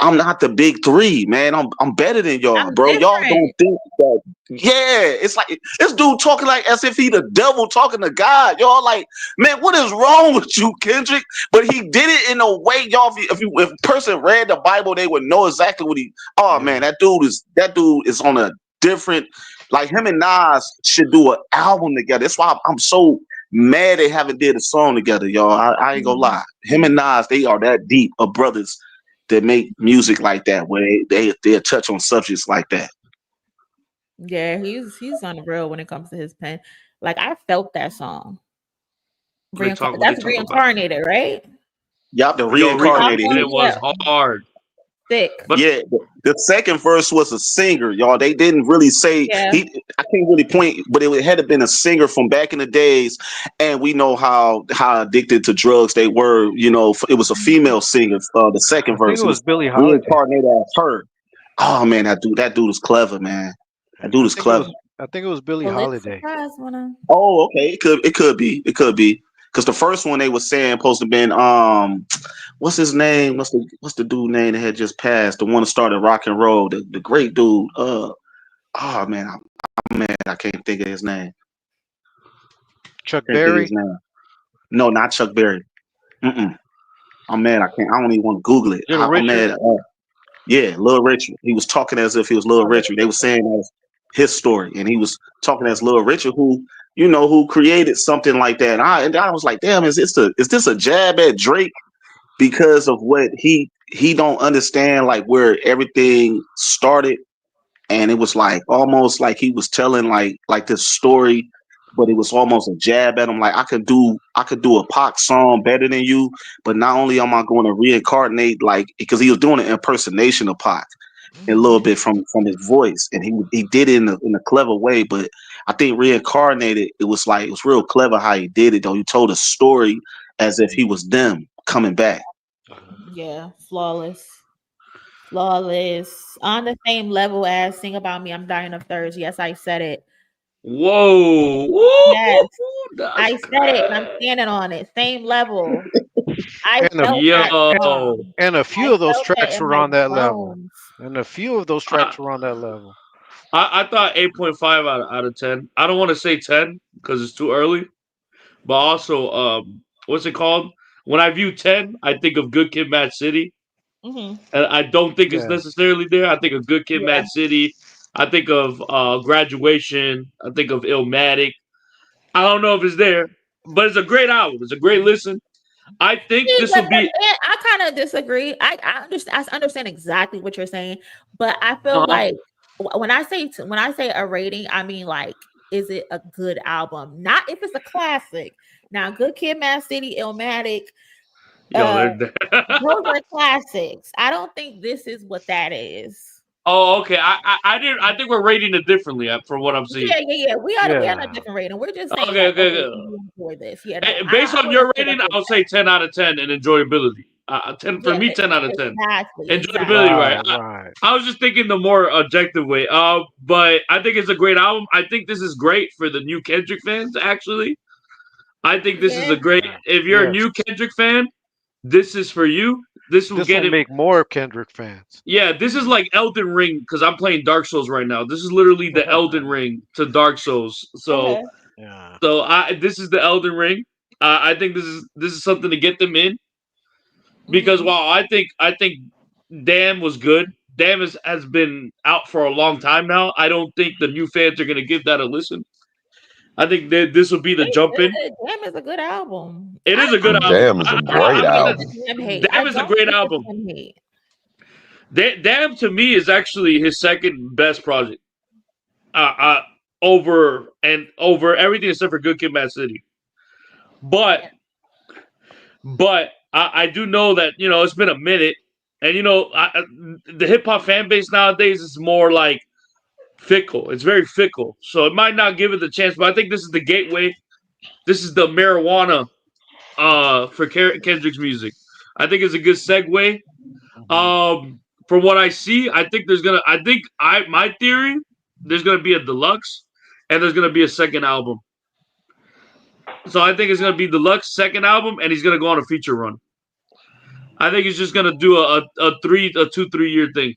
[SPEAKER 3] I'm not the big three, man. I'm better than y'all,
[SPEAKER 1] I'm
[SPEAKER 3] bro. Y'all don't
[SPEAKER 1] different.
[SPEAKER 3] think that. Yeah, it's like this dude talking like as if he the devil talking to God. Y'all like, man, what is wrong with you, Kendrick? But he did it in a way, y'all. If a person read the Bible, they would know exactly what he. Oh
[SPEAKER 4] Yeah.
[SPEAKER 3] man, that dude is on a different. Like him and Nas should do an album together. That's why I'm so mad they haven't did a song together, y'all. I ain't gonna lie. Him and Nas, they are that deep of brothers that make music like that, where they touch on subjects like that.
[SPEAKER 1] Yeah, he's on the real when it comes to his pen. Like, I felt that song.
[SPEAKER 6] What they
[SPEAKER 1] That's
[SPEAKER 6] talk about?
[SPEAKER 1] reincarnated, right?
[SPEAKER 3] Y'all the
[SPEAKER 6] Yo,
[SPEAKER 1] Top
[SPEAKER 3] reincarnated.
[SPEAKER 1] one,
[SPEAKER 6] Reincarnated
[SPEAKER 1] yeah,
[SPEAKER 6] was hard,
[SPEAKER 1] thick.
[SPEAKER 6] but
[SPEAKER 3] Yeah, the second verse was a singer, y'all. They didn't really say
[SPEAKER 1] Yeah.
[SPEAKER 3] he. I can't really point, but it had to been a singer from back in the days, and we know how addicted to drugs they were. It was a female singer. The second
[SPEAKER 4] I think
[SPEAKER 3] verse,
[SPEAKER 4] it
[SPEAKER 3] it
[SPEAKER 4] was
[SPEAKER 3] was
[SPEAKER 4] Billie Holiday.
[SPEAKER 3] reincarnated as her. Oh man, that dude is clever, man. That dude
[SPEAKER 4] I
[SPEAKER 3] is
[SPEAKER 4] think it was
[SPEAKER 3] clever.
[SPEAKER 4] I think it was Billie
[SPEAKER 1] Pulitzer
[SPEAKER 4] Holiday.
[SPEAKER 1] Prize winner.
[SPEAKER 3] Oh, okay. It could be. Because the first one they were saying supposed to been what's his name? What's the dude name that had just passed? The one that started rock and roll, the great dude. Oh man, I'm mad. I can't think of his name.
[SPEAKER 4] Chuck
[SPEAKER 3] Can't think of his
[SPEAKER 4] Berry.
[SPEAKER 3] name. No, not Chuck Berry. Mm-mm. I'm mad. I can't. I don't even want to Google it.
[SPEAKER 4] Little
[SPEAKER 3] I'm
[SPEAKER 4] Richard.
[SPEAKER 3] mad. Yeah, Lil Richard. He was talking as if he was Lil Richard. They were saying that was his story, and he was talking as Lil Richard, who created something like that. And I was like, damn, is this a jab at Drake because of what he don't understand, like where everything started, and it was like almost like he was telling like this story, but it was almost a jab at him. Like I could do a Pac song better than you, but not only am I going to reincarnate like because he was doing an impersonation of Pac a little bit from his voice, and he did it in a clever way. But I think reincarnated, it was real clever how he did it though. He told a story as if he was them coming back.
[SPEAKER 1] Yeah, flawless. Flawless. On the same level as Sing About Me, I'm Dying of Thirst. Yes, I said it.
[SPEAKER 6] Whoa.
[SPEAKER 1] Yes,
[SPEAKER 6] Woo,
[SPEAKER 1] I
[SPEAKER 6] that's
[SPEAKER 1] said it and I'm
[SPEAKER 6] crazy.
[SPEAKER 1] standing on it. Same level. I
[SPEAKER 4] And
[SPEAKER 1] felt that
[SPEAKER 6] Yo.
[SPEAKER 1] song.
[SPEAKER 4] a
[SPEAKER 1] I
[SPEAKER 4] few of those
[SPEAKER 1] felt that
[SPEAKER 4] tracks
[SPEAKER 1] in
[SPEAKER 4] were
[SPEAKER 1] my
[SPEAKER 4] on that level.
[SPEAKER 1] bones.
[SPEAKER 4] And a few of those
[SPEAKER 6] I,
[SPEAKER 4] tracks were on that level.
[SPEAKER 6] I thought 8.5 out of 10. I don't want to say 10 because it's too early. But also, what's it called? When I view 10, I think of Good Kid, Mad City,
[SPEAKER 1] Hmm.
[SPEAKER 6] and I don't think it's
[SPEAKER 4] Yeah.
[SPEAKER 6] necessarily there. I think of Good Kid,
[SPEAKER 1] Yeah.
[SPEAKER 6] Mad City. I think of Graduation. I think of Illmatic. I don't know if it's there, but it's a great album. It's a great listen. I think
[SPEAKER 1] See,
[SPEAKER 6] this
[SPEAKER 1] but
[SPEAKER 6] will be.
[SPEAKER 1] I kind of disagree. I understand exactly what you're saying, but I feel
[SPEAKER 6] Uh,
[SPEAKER 1] like when I say a rating, I mean like, is it a good album? Not if it's a classic. Now, Good Kid, Mad City, Illmatic,
[SPEAKER 6] yo,
[SPEAKER 1] uh,
[SPEAKER 6] they're.
[SPEAKER 1] those are classics. I don't think this is what that is.
[SPEAKER 6] Oh, okay. I didn't. I think we're rating it differently from what I'm seeing.
[SPEAKER 1] Yeah. We are on a
[SPEAKER 4] Yeah.
[SPEAKER 1] different rating. We're just saying
[SPEAKER 6] Okay,
[SPEAKER 1] like,
[SPEAKER 6] okay,
[SPEAKER 1] okay, do
[SPEAKER 6] okay.
[SPEAKER 1] you enjoy this? Yeah, no,
[SPEAKER 6] Based
[SPEAKER 1] I
[SPEAKER 6] on
[SPEAKER 1] wouldn't
[SPEAKER 6] your
[SPEAKER 1] say
[SPEAKER 6] rating,
[SPEAKER 1] that's
[SPEAKER 6] I'll
[SPEAKER 1] a
[SPEAKER 6] say 10 out of 10 in enjoyability. 10 for
[SPEAKER 1] yeah,
[SPEAKER 6] me, 10 out of 10.
[SPEAKER 1] exactly.
[SPEAKER 6] Enjoyability, right?
[SPEAKER 4] Right, right.
[SPEAKER 6] I was just thinking the more objective way. But I think it's a great album. I think this is great for the new Kendrick fans. Actually, I think this is
[SPEAKER 1] Yeah.
[SPEAKER 6] a great.
[SPEAKER 4] Yeah.
[SPEAKER 6] If you're a
[SPEAKER 4] Yes.
[SPEAKER 6] new Kendrick fan, this is for you. This will
[SPEAKER 4] This will
[SPEAKER 6] get it.
[SPEAKER 4] make more Kendrick fans.
[SPEAKER 6] Yeah, this is like Elden Ring because I'm playing Dark Souls right now. This is literally the Elden Ring to Dark Souls. So,
[SPEAKER 1] Okay.
[SPEAKER 4] Yeah.
[SPEAKER 6] so I this is the Elden Ring. I think this is something to get them in because
[SPEAKER 1] Hmm.
[SPEAKER 6] while I think Damn was good. Damn has been out for a long time now. I don't think the new fans are gonna give that a listen. I think that this will be the
[SPEAKER 1] It
[SPEAKER 6] jump in.
[SPEAKER 1] should. Damn is a good album.
[SPEAKER 6] It is a good album.
[SPEAKER 5] Damn is a
[SPEAKER 6] I
[SPEAKER 5] great
[SPEAKER 6] don't think
[SPEAKER 1] Get
[SPEAKER 5] album.
[SPEAKER 1] the damn
[SPEAKER 6] that
[SPEAKER 1] hate. I
[SPEAKER 6] Damn is a
[SPEAKER 1] don't
[SPEAKER 6] great
[SPEAKER 1] get the
[SPEAKER 6] album.
[SPEAKER 1] damn hate.
[SPEAKER 6] Damn to me is actually his second best project. Uh, uh, over everything except for Good Kid, Mad City. But
[SPEAKER 1] Yeah.
[SPEAKER 6] I do know that it's been a minute, and the hip hop fan base nowadays is more like fickle. It's very fickle, so it might not give it the chance. But I think this is the gateway. This is the marijuana for Kendrick's music. I think it's a good segue.
[SPEAKER 4] Hmm.
[SPEAKER 6] From what I see, I think my theory, there's gonna be a deluxe, and there's gonna be a second album. So I think it's gonna be deluxe second album, and he's gonna go on a feature run. I think he's just gonna do a 2 3 year thing.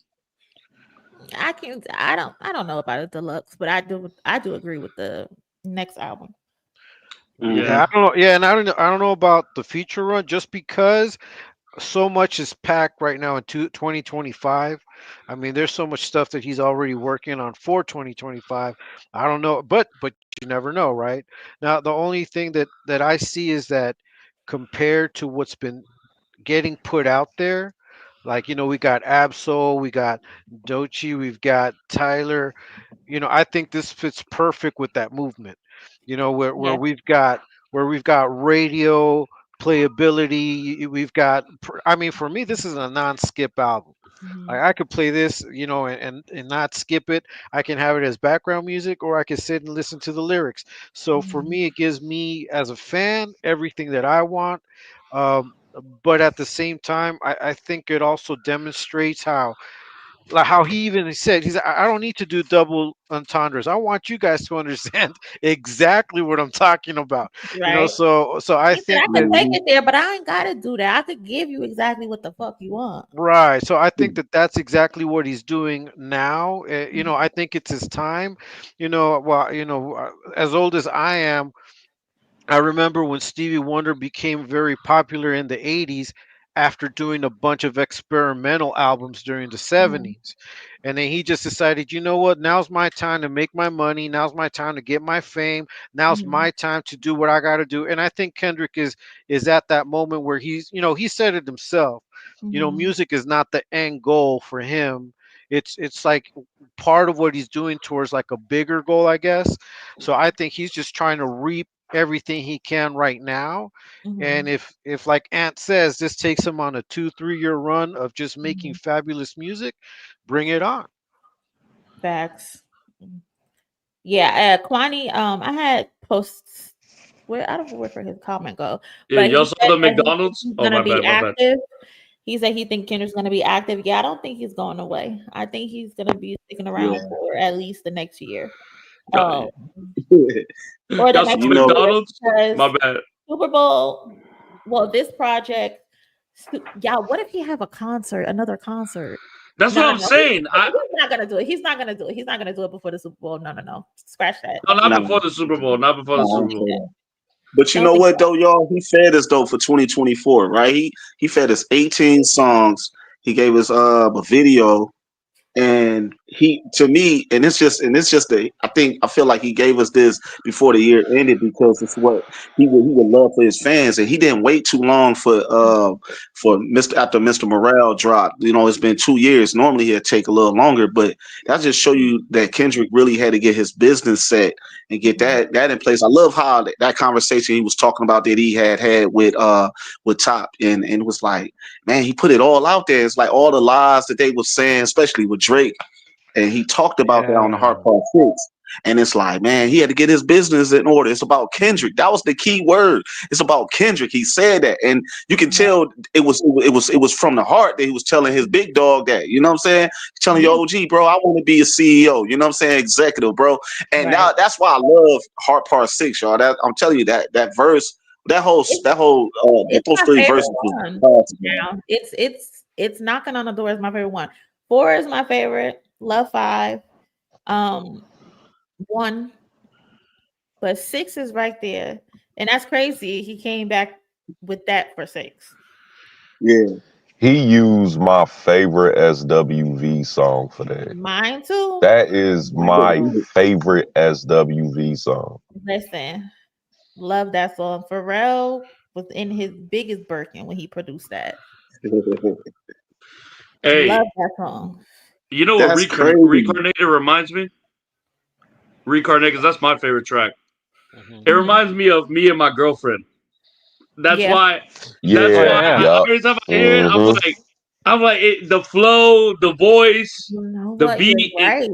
[SPEAKER 1] I can't. I don't know about a deluxe, but I do agree with the next album.
[SPEAKER 3] Hmm.
[SPEAKER 6] Yeah,
[SPEAKER 4] Yeah, I don't know. Yeah, and I don't know about the feature run just because so much is packed right now in 2025. I mean, there's so much stuff that he's already working on for 2025. I don't know, but you never know, right? Now, the only thing that I see is that compared to what's been getting put out there, like we got Absol, we got Dochi, we've got Tyler. I think this fits perfect with that movement. Where
[SPEAKER 1] Yeah.
[SPEAKER 4] we've got radio playability. We've got. I mean, for me, this is a non-skip album.
[SPEAKER 1] Hmm.
[SPEAKER 4] I could play this, and not skip it. I can have it as background music, or I can sit and listen to the lyrics. So for
[SPEAKER 1] Hmm.
[SPEAKER 4] me, it gives me as a fan everything that I want. Um, but at the same time, I think it also demonstrates how like how he even said, he's like, I don't need to do double entendres. I want you guys to understand exactly what I'm talking about. You know,
[SPEAKER 1] Right.
[SPEAKER 4] so I
[SPEAKER 1] He said,
[SPEAKER 4] think
[SPEAKER 1] I could
[SPEAKER 4] that
[SPEAKER 1] take it there, but I ain't gotta do that. I could give you exactly what the fuck you want.
[SPEAKER 4] right. So I think that that's exactly what he's doing now. You know, I think it's his time. You know, well, you know, as old as I am, I remember when Stevie Wonder became very popular in the 80s after doing a bunch of experimental albums during the
[SPEAKER 1] Mhm,
[SPEAKER 4] 70s. And then he just decided, you know what, now's my time to make my money. Now's my time to get my fame. Now's
[SPEAKER 1] mhm,
[SPEAKER 4] my time to do what I got to do. And I think Kendrick is at that moment where he's, you know, he said it himself. You know,
[SPEAKER 1] mhm,
[SPEAKER 4] music is not the end goal for him. It's like part of what he's doing towards like a bigger goal, I guess. So I think he's just trying to reap everything he can right now. And
[SPEAKER 1] mhm,
[SPEAKER 4] if like Ant says, this takes him on a 2-3 year run of just making
[SPEAKER 1] mhm.
[SPEAKER 4] fabulous music, bring it on.
[SPEAKER 1] Facts. Yeah, Kwani, I had posts where I don't know where for his comment go,
[SPEAKER 6] Yeah,
[SPEAKER 1] but
[SPEAKER 6] y'all
[SPEAKER 1] he
[SPEAKER 6] saw
[SPEAKER 1] said
[SPEAKER 6] the
[SPEAKER 1] that
[SPEAKER 6] McDonald's?
[SPEAKER 1] he's
[SPEAKER 6] Oh,
[SPEAKER 1] gonna
[SPEAKER 6] my
[SPEAKER 1] be
[SPEAKER 6] bad, my bad.
[SPEAKER 1] active. He said he think Kendrick's gonna be active. Yeah, I don't think he's going away. I think he's gonna be sticking
[SPEAKER 3] Yeah.
[SPEAKER 1] around for at least the next year.
[SPEAKER 6] Y'all,
[SPEAKER 1] Um, or the
[SPEAKER 6] y'all saw
[SPEAKER 1] next
[SPEAKER 3] You
[SPEAKER 1] 2
[SPEAKER 3] know,
[SPEAKER 1] years
[SPEAKER 6] McDonald's?
[SPEAKER 1] because
[SPEAKER 6] My bad.
[SPEAKER 1] Super Bowl. Well, this project, yeah. What if he have a concert, another concert?
[SPEAKER 6] That's
[SPEAKER 1] No,
[SPEAKER 6] what
[SPEAKER 1] no,
[SPEAKER 6] I'm
[SPEAKER 1] no.
[SPEAKER 6] saying.
[SPEAKER 1] He's not gonna do it. He's not gonna do it. He's not gonna do it before the Super Bowl. No, no, no. Scratch that.
[SPEAKER 6] No,
[SPEAKER 1] Don't
[SPEAKER 6] not
[SPEAKER 1] think.
[SPEAKER 3] nah,
[SPEAKER 6] before the Super Bowl. Not before
[SPEAKER 3] nah,
[SPEAKER 6] the
[SPEAKER 3] I
[SPEAKER 6] Super
[SPEAKER 3] don't
[SPEAKER 6] Bowl.
[SPEAKER 3] say that. But you
[SPEAKER 1] Don't
[SPEAKER 3] know
[SPEAKER 1] think
[SPEAKER 3] what
[SPEAKER 1] that.
[SPEAKER 3] though, y'all? He fed us though for 2024, right? He fed us 18 songs. He gave us a video, and he to me, and it's just a. I feel like he gave us this before the year ended because it's what he would love for his fans, and he didn't wait too long for Mr. after Mr. Morale dropped. You know, it's been 2 years. Normally it'd take a little longer, but that just show you that Kendrick really had to get his business set and get
[SPEAKER 1] Mhm,
[SPEAKER 3] that in place. I love how that conversation he was talking about that he had with Top, and it was like, man, he put it all out there. It's like all the lies that they were saying, especially with Drake, and he talked about that on the Heart
[SPEAKER 4] Yeah.
[SPEAKER 3] Part 6. And it's like, man, he had to get his business in order. It's about Kendrick. That was the key word. It's about Kendrick. He said that, and you can
[SPEAKER 1] yeah,
[SPEAKER 3] tell it was from the heart that he was telling his big dog that. You know what I'm saying? Telling your
[SPEAKER 1] yeah,
[SPEAKER 3] OG, bro, I want to be a CEO. You know what I'm saying? Executive, bro. And
[SPEAKER 1] right.
[SPEAKER 3] now that's why I love Heart Part 6, y'all. That I'm telling you that verse, that whole
[SPEAKER 1] It's
[SPEAKER 3] that whole
[SPEAKER 1] it's
[SPEAKER 3] those
[SPEAKER 1] my
[SPEAKER 3] three
[SPEAKER 1] favorite
[SPEAKER 3] verses was
[SPEAKER 1] one
[SPEAKER 3] classic, man.
[SPEAKER 1] now. It's knocking on the door is my favorite one. 4 is my favorite. Love 5. Um, 1, but 6 is right there, and that's crazy. He came back with that for 6.
[SPEAKER 3] Yeah.
[SPEAKER 7] He used my favorite SWV song for that.
[SPEAKER 1] Mine too.
[SPEAKER 7] That is
[SPEAKER 1] Mine
[SPEAKER 7] my
[SPEAKER 1] too.
[SPEAKER 7] favorite SWV song.
[SPEAKER 1] Listen, love that song. Pharrell was in his biggest Birkin when he produced that.
[SPEAKER 6] Hey,
[SPEAKER 1] Love that song.
[SPEAKER 6] you know what
[SPEAKER 3] That's crazy.
[SPEAKER 6] Reincarnated reminds me? Reincarnated, 'cause that's my favorite track.
[SPEAKER 4] Hmm.
[SPEAKER 6] It
[SPEAKER 1] Mhm.
[SPEAKER 6] reminds me of me and my girlfriend. That's
[SPEAKER 1] Yeah.
[SPEAKER 6] why. That's
[SPEAKER 4] Oh
[SPEAKER 7] Yeah,
[SPEAKER 6] why
[SPEAKER 4] yeah.
[SPEAKER 7] yup.
[SPEAKER 6] every time I hear it,
[SPEAKER 7] Hmm.
[SPEAKER 6] I'm like the flow, the voice,
[SPEAKER 1] You know
[SPEAKER 6] the
[SPEAKER 1] what? You're
[SPEAKER 6] beat.
[SPEAKER 1] right.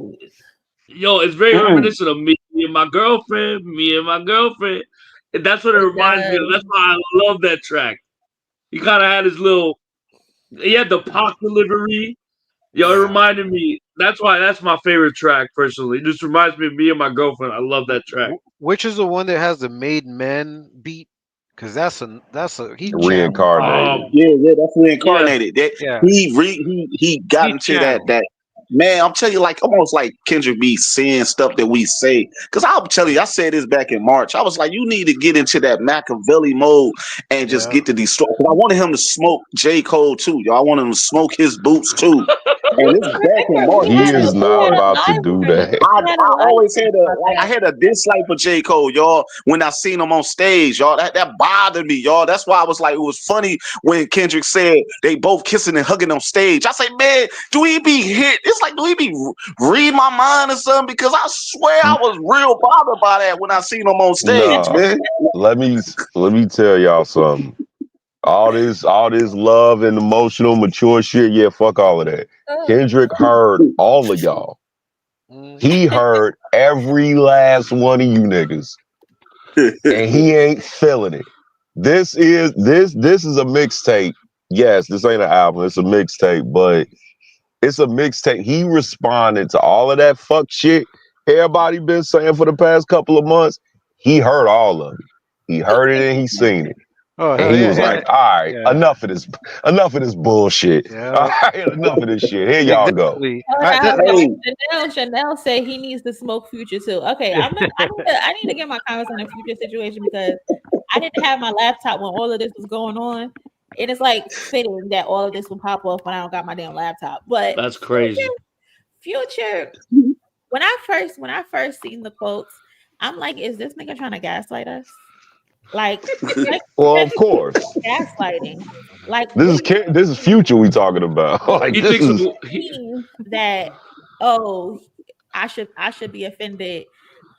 [SPEAKER 6] Yo, it's very
[SPEAKER 3] Mm.
[SPEAKER 6] reminiscent of me and my girlfriend, me and my girlfriend. And that's what it
[SPEAKER 1] It
[SPEAKER 6] reminds me of. That's
[SPEAKER 1] does.
[SPEAKER 6] why I love that track. He kind of had his little, he had the pop delivery. Yo, it
[SPEAKER 4] Yeah.
[SPEAKER 6] reminded me. That's why that's my favorite track personally. It just reminds me of me and my girlfriend. I love that track.
[SPEAKER 4] Which is the one that has the Made Men beat? Because that's a he jammed hard.
[SPEAKER 7] Reincarnated.
[SPEAKER 6] Um,
[SPEAKER 3] Yeah, that's
[SPEAKER 6] yeah,
[SPEAKER 3] reincarnated. That
[SPEAKER 4] Yeah,
[SPEAKER 3] he got
[SPEAKER 4] he
[SPEAKER 3] into that
[SPEAKER 4] channeled.
[SPEAKER 3] that man. I'm telling you, like almost like Kendrick be saying stuff that we say. Because I'll tell you, I said this back in March. I was like, you need to get into that Machiavelli mode and just
[SPEAKER 4] Yeah.
[SPEAKER 3] get to these stories. I wanted him to smoke J. Cole too, y'all. I wanted him to smoke his boots too. And
[SPEAKER 1] We
[SPEAKER 3] this back in
[SPEAKER 1] remember
[SPEAKER 3] March.
[SPEAKER 1] we
[SPEAKER 7] He
[SPEAKER 3] This
[SPEAKER 1] had
[SPEAKER 7] is
[SPEAKER 3] was
[SPEAKER 1] we
[SPEAKER 7] not
[SPEAKER 1] had
[SPEAKER 3] before.
[SPEAKER 1] a
[SPEAKER 7] about to do
[SPEAKER 1] library.
[SPEAKER 7] that.
[SPEAKER 3] I,
[SPEAKER 1] We had a
[SPEAKER 3] I always had
[SPEAKER 1] library about
[SPEAKER 3] I
[SPEAKER 1] that.
[SPEAKER 3] had a dislike for J. Cole, y'all. When I seen him on stage, y'all, that bothered me, y'all. That's why I was like, it was funny when Kendrick said they both kissing and hugging on stage. I say, man, do he be hit? It's like, do he be read my mind or something? Because I swear I was real bothered by that when I seen him on stage,
[SPEAKER 7] Nah,
[SPEAKER 3] man.
[SPEAKER 7] let me tell y'all something. All this love and emotional mature shit, yeah, fuck all of that. Kendrick heard all of y'all.
[SPEAKER 4] Hmm.
[SPEAKER 7] He heard every last one of you niggas, and he ain't feeling it. This is a mixtape. Yes, this ain't an album, it's a mixtape, but It's a mixtape. He responded to all of that fuck shit everybody been saying for the past couple of months. He heard all of it. He heard it and he seen it.
[SPEAKER 4] Oh
[SPEAKER 7] And
[SPEAKER 4] hell
[SPEAKER 7] he
[SPEAKER 4] yeah,
[SPEAKER 7] was like, all right,
[SPEAKER 4] yeah,
[SPEAKER 7] enough of this bullshit. All
[SPEAKER 4] yeah,
[SPEAKER 7] right, enough of this shit. Here y'all go.
[SPEAKER 4] exactly.
[SPEAKER 1] Hold on,
[SPEAKER 3] Hey,
[SPEAKER 1] Chanel said he needs to smoke Future too. Okay, I need to get my comments on the Future situation because I didn't have my laptop when all of this was going on. And it's like fitting that all of this will pop off when I don't got my damn laptop. But
[SPEAKER 6] That's crazy.
[SPEAKER 1] Future, when I first seen the quotes, I'm like, is this nigga trying to gaslight us? Like
[SPEAKER 7] Well, of course.
[SPEAKER 1] gaslighting. Like
[SPEAKER 7] This is Future we talking about. Like
[SPEAKER 6] He
[SPEAKER 7] this
[SPEAKER 6] thinks
[SPEAKER 7] is
[SPEAKER 1] that I should be offended.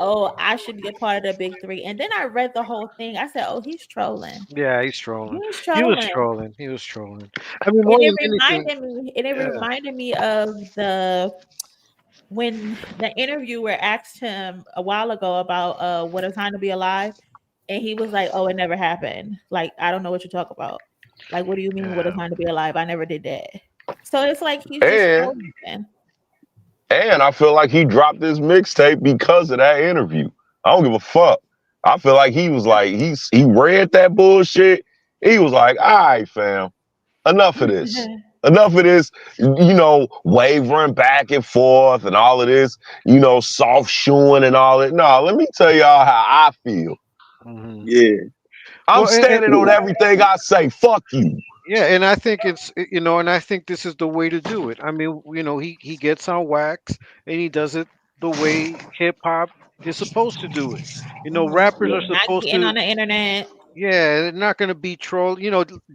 [SPEAKER 1] Oh, I should be a part of the big three. And then I read the whole thing. I said, oh, he's trolling.
[SPEAKER 4] Yeah, he's trolling.
[SPEAKER 1] He's
[SPEAKER 4] He was
[SPEAKER 1] trolling.
[SPEAKER 4] trolling. He was trolling. I mean, more
[SPEAKER 1] And
[SPEAKER 4] than anything,
[SPEAKER 1] it reminded me of when the interviewer asked him a while ago about what a time to be alive, and he was like, "Oh, it never happened. Like, I don't know what you talk about. Like, what do you mean what a time to be alive? I never did that." So it's like he's just trolling.
[SPEAKER 7] And I feel like he dropped this mixtape because of that interview. I don't give a fuck. I feel like he was like, he read that bullshit. He was like, all right, fam, enough of this. Enough of this, wavering back and forth and all of this, soft shoeing and all that. No, let me tell y'all how I feel.
[SPEAKER 4] Mm-hmm.
[SPEAKER 3] Yeah.
[SPEAKER 7] I'm standing on everything I say. Fuck you.
[SPEAKER 4] Yeah, and I think and I think this is the way to do it. I mean, he gets on wax and he does it the way hip hop is supposed to do it. Rappers are
[SPEAKER 1] Not
[SPEAKER 4] supposed
[SPEAKER 1] getting
[SPEAKER 4] to.
[SPEAKER 1] on the internet.
[SPEAKER 4] Yeah, they're not gonna be trolled.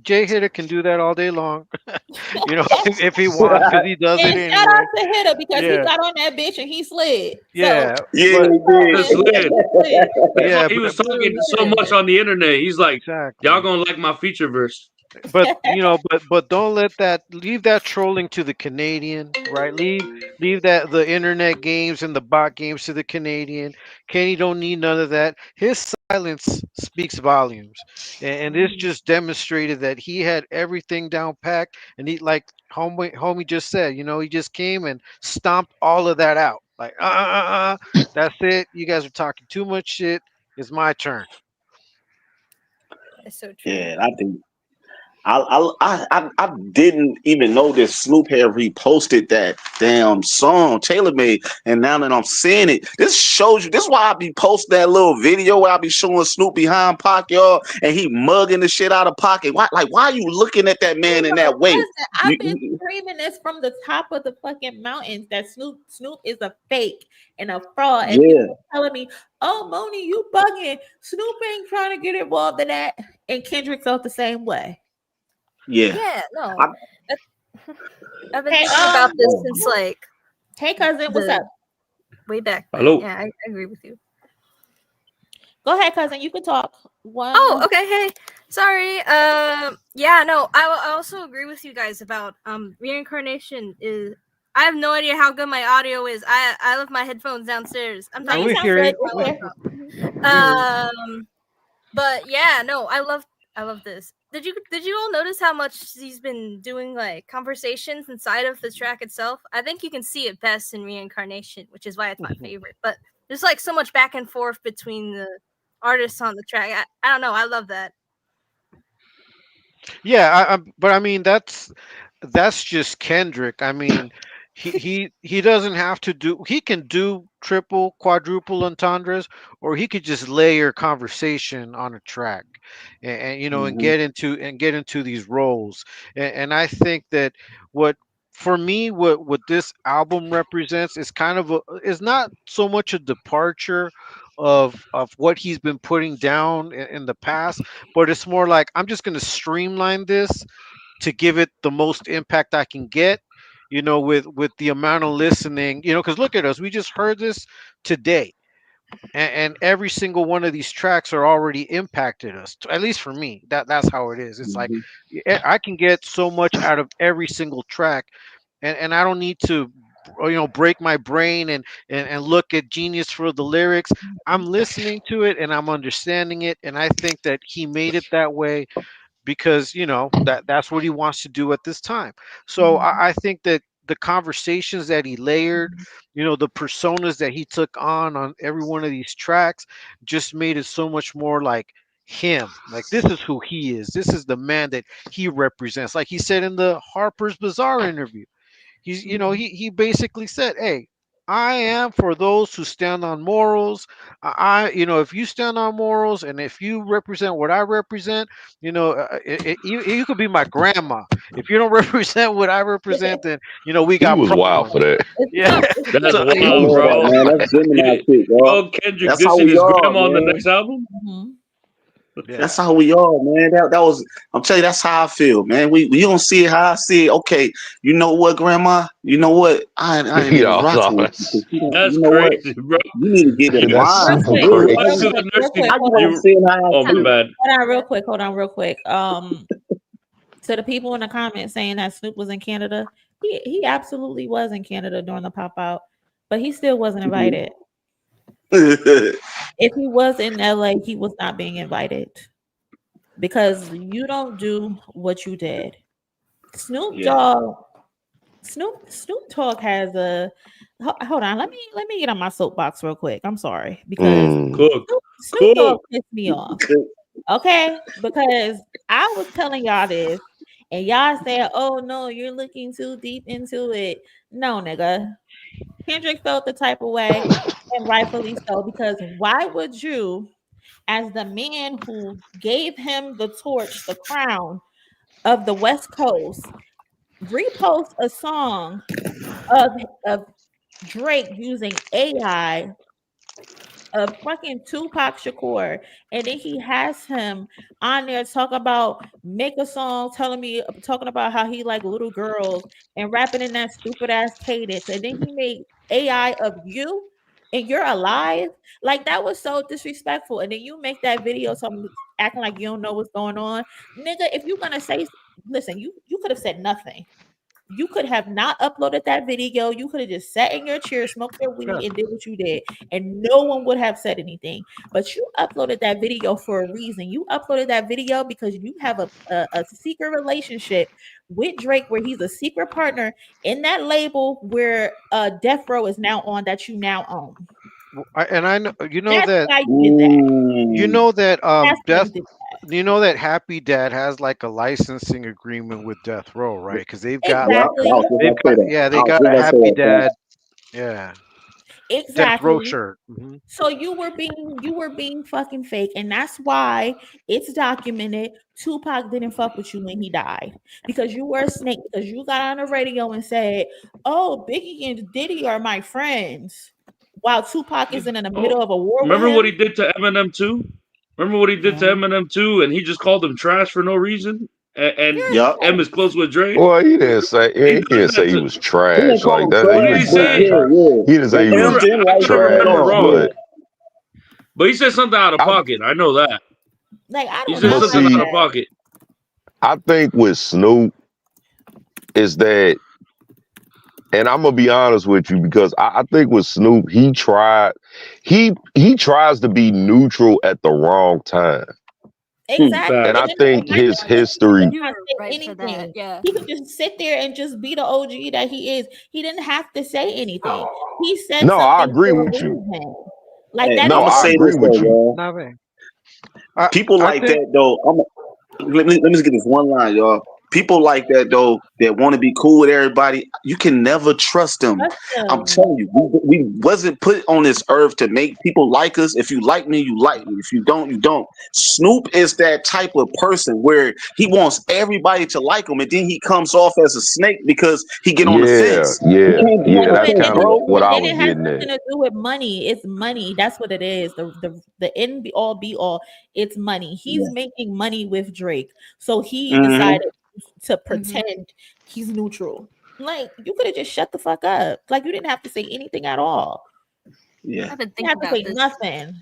[SPEAKER 4] Jay Hitter can do that all day long. if he wants, because he does it
[SPEAKER 1] And shout
[SPEAKER 4] anyway.
[SPEAKER 1] out to Hitter because he
[SPEAKER 4] Yeah,
[SPEAKER 1] got on that bitch and he slid.
[SPEAKER 4] yeah,
[SPEAKER 3] Yeah,
[SPEAKER 4] but
[SPEAKER 6] Just slid.
[SPEAKER 4] yeah,
[SPEAKER 6] He was talking so much on the internet. He's like,
[SPEAKER 4] exactly.
[SPEAKER 6] y'all gonna like my feature verse.
[SPEAKER 4] But but don't leave that trolling to the Canadian, right? Leave that the internet games and the bot games to the Canadian. Kenny don't need none of that. His silence speaks volumes, and this just demonstrated that he had everything down packed. And he, like homie just said, he just came and stomped all of that out. Like that's it. You guys are talking too much shit. It's my turn.
[SPEAKER 8] It's so true.
[SPEAKER 3] yeah. I think I didn't even know that Snoop had reposted that damn song Taylor made, and now that I'm seeing it, this shows you. This is why I be posting that little video where I be showing Snoop behind Pac, y'all, and he mugging the shit out of Pocket. Why are you looking at that man in that way?
[SPEAKER 1] Listen, I've been screaming this from the top of the fucking mountains that Snoop is a fake and a fraud. And people telling me, "Oh, Moni, you bugging. Snoop ain't trying to get involved in that." And Kendrick felt the same way.
[SPEAKER 8] Yeah, no. I've been thinking about this since like.
[SPEAKER 1] Hey, cousin, what's up?
[SPEAKER 8] Way back.
[SPEAKER 6] Hello.
[SPEAKER 8] Yeah, I agree with you.
[SPEAKER 1] Go ahead, cousin. You can talk.
[SPEAKER 8] Oh, okay. Hey, sorry. Yeah, no. I also agree with you guys about reincarnation. I have no idea how good my audio is. I left my headphones downstairs. I'm talking.
[SPEAKER 4] We hear it.
[SPEAKER 8] But yeah, no. I love this. Did you all notice how much he's been doing like conversations inside of the track itself? I think you can see it best in Reincarnation, which is why it's my favorite. But there's like so much back and forth between the artists on the track. I don't know. I love that.
[SPEAKER 4] Yeah, but I mean that's just Kendrick. I mean, he doesn't have to do. He can do triple, quadruple entendres, or he could just layer conversation on a track, and and get into these roles. And I think that what for me what this album represents is kind of is not so much a departure of what he's been putting down in the past, but it's more like I'm just going to streamline this to give it the most impact I can get, with the amount of listening, because look at us, we just heard this today, and every single one of these tracks are already impacted us. At least for me, that's how it is. It's like I can get so much out of every single track, and I don't need to break my brain and look at Genius for the lyrics. I'm listening to it and I'm understanding it, and I think that he made it that way because that's what he wants to do at this time. So I think that the conversations that he layered, the personas that he took on every one of these tracks, just made it so much more like him. Like, this is who he is. This is the man that he represents. Like he said in the Harper's Bazaar interview, he basically said, "Hey, I am for those who stand on morals. If you stand on morals and if you represent what I represent, you could be my grandma. If you don't represent what I represent, then we
[SPEAKER 7] He
[SPEAKER 4] got
[SPEAKER 7] was wild
[SPEAKER 4] problems."
[SPEAKER 7] for that.
[SPEAKER 4] Yeah.
[SPEAKER 6] That's
[SPEAKER 4] So,
[SPEAKER 6] wild, bro.
[SPEAKER 3] Man, that's Gemini shit, bro.
[SPEAKER 6] Yo, Kendrick
[SPEAKER 3] That's how
[SPEAKER 6] dissing
[SPEAKER 3] we
[SPEAKER 6] his
[SPEAKER 3] are,
[SPEAKER 6] grandma on the
[SPEAKER 3] man.
[SPEAKER 6] next album.
[SPEAKER 4] yeah.
[SPEAKER 3] That's how we are, man. That was. I'm telling you, that's how I feel, man. We don't see it how I see it. Okay, you know what, Grandma? You know what? I ain't even rocking with you. 'Cause
[SPEAKER 6] That's
[SPEAKER 3] you know what?
[SPEAKER 6] crazy, bro.
[SPEAKER 3] You need to get in
[SPEAKER 7] That's
[SPEAKER 3] line
[SPEAKER 7] so
[SPEAKER 3] for
[SPEAKER 6] You
[SPEAKER 3] real.
[SPEAKER 7] crazy.
[SPEAKER 6] run to the nursing.
[SPEAKER 3] How you
[SPEAKER 1] Hold
[SPEAKER 3] gonna
[SPEAKER 1] on.
[SPEAKER 3] see it how I
[SPEAKER 6] Oh my
[SPEAKER 3] see it?
[SPEAKER 6] bad.
[SPEAKER 1] Hold on real quick. To the people in the comments saying that Snoop was in Canada, he absolutely was in Canada during the pop out, but he still wasn't invited. If he was in LA, he was not being invited because you don't do what you did. Snoop Dogg has a hold on. Let me get on my soapbox real quick. I'm sorry because Snoop Dogg pissed me off. Okay, because I was telling y'all this, and y'all said, "Oh no, you're looking too deep into it." No, nigga. Kendrick felt the type of way, and rightfully so, because why would you, as the man who gave him the torch, the crown of the West Coast, repost a song of Drake using AI of fucking Tupac Shakur, and then he has him on there make a song talking about how he like little girls and rapping in that stupid ass cadence, and then he made AI of you and you're alive. Like, that was so disrespectful. And then you make that video acting like you don't know what's going on. Nigga, if you're gonna say, listen, you could have said nothing. You could have not uploaded that video. You could have just sat in your chair, smoked your weed, and did what you did, and no one would have said anything. But you uploaded that video for a reason. You uploaded that video because you have a secret relationship with Drake, where he's a secret partner in that label where Death Row is now on, that you now own.
[SPEAKER 4] I know
[SPEAKER 1] That's
[SPEAKER 4] that
[SPEAKER 1] why you did that.
[SPEAKER 4] that Happy Dad has like a licensing agreement with Death Row, right? Because they've got
[SPEAKER 1] Exactly.
[SPEAKER 4] they got a Happy Dad,
[SPEAKER 1] Exactly.
[SPEAKER 4] Death Row shirt.
[SPEAKER 1] So you were being fucking fake, and that's why it's documented. Tupac didn't fuck with you when he died because you were a snake. Because you got on the radio and said, "Oh, Biggie and Diddy are my friends," while Tupac isn't in the middle of a war.
[SPEAKER 6] Remember
[SPEAKER 1] with
[SPEAKER 6] what
[SPEAKER 1] him?
[SPEAKER 6] he did to Eminem too? Remember what he did to Eminem too? And he just called him trash for no reason. And M is close with Drake.
[SPEAKER 7] Well, he didn't say he was trash like that.
[SPEAKER 6] What did he say?
[SPEAKER 7] He didn't say he was
[SPEAKER 6] I couldn't remember
[SPEAKER 7] trash,
[SPEAKER 6] wrong. But he said something out of pocket. I know that.
[SPEAKER 1] Like, I
[SPEAKER 6] He
[SPEAKER 1] don't
[SPEAKER 6] said
[SPEAKER 1] know.
[SPEAKER 6] something out of pocket.
[SPEAKER 7] I think with Snoop is that, and I'm gonna be honest with you, because I think with Snoop, he tries to be neutral at the wrong time.
[SPEAKER 1] Exactly.
[SPEAKER 7] And I think his history.
[SPEAKER 1] Anything. He could just sit there and just be the OG that he is. He didn't have to say anything. He said
[SPEAKER 7] No, I
[SPEAKER 1] something
[SPEAKER 7] agree
[SPEAKER 1] for a
[SPEAKER 7] with you.
[SPEAKER 1] reason. Like,
[SPEAKER 3] Hey,
[SPEAKER 1] that.
[SPEAKER 3] I'm gonna say this though, y'all. People like that though. Let me just get this one line, y'all. People like that though, that want to be cool with everybody, you can never trust them. I'm telling you, we wasn't put on this earth to make people like us. If you like me, you like me. If you don't, you don't. Snoop is that type of person where he wants everybody to like him, and then he comes off as a snake because he get on the fence.
[SPEAKER 7] That's kind of what I was
[SPEAKER 1] It has
[SPEAKER 7] getting
[SPEAKER 1] nothing
[SPEAKER 7] at.
[SPEAKER 1] to do with money. It's money. That's what it is. The end be all. It's money. He's making money with Drake, so he decided to pretend he's neutral. Like, you could have just shut the fuck up. Like, you didn't have to say anything at all.
[SPEAKER 3] Yeah,
[SPEAKER 8] I've been
[SPEAKER 1] thinking about this. Nothing.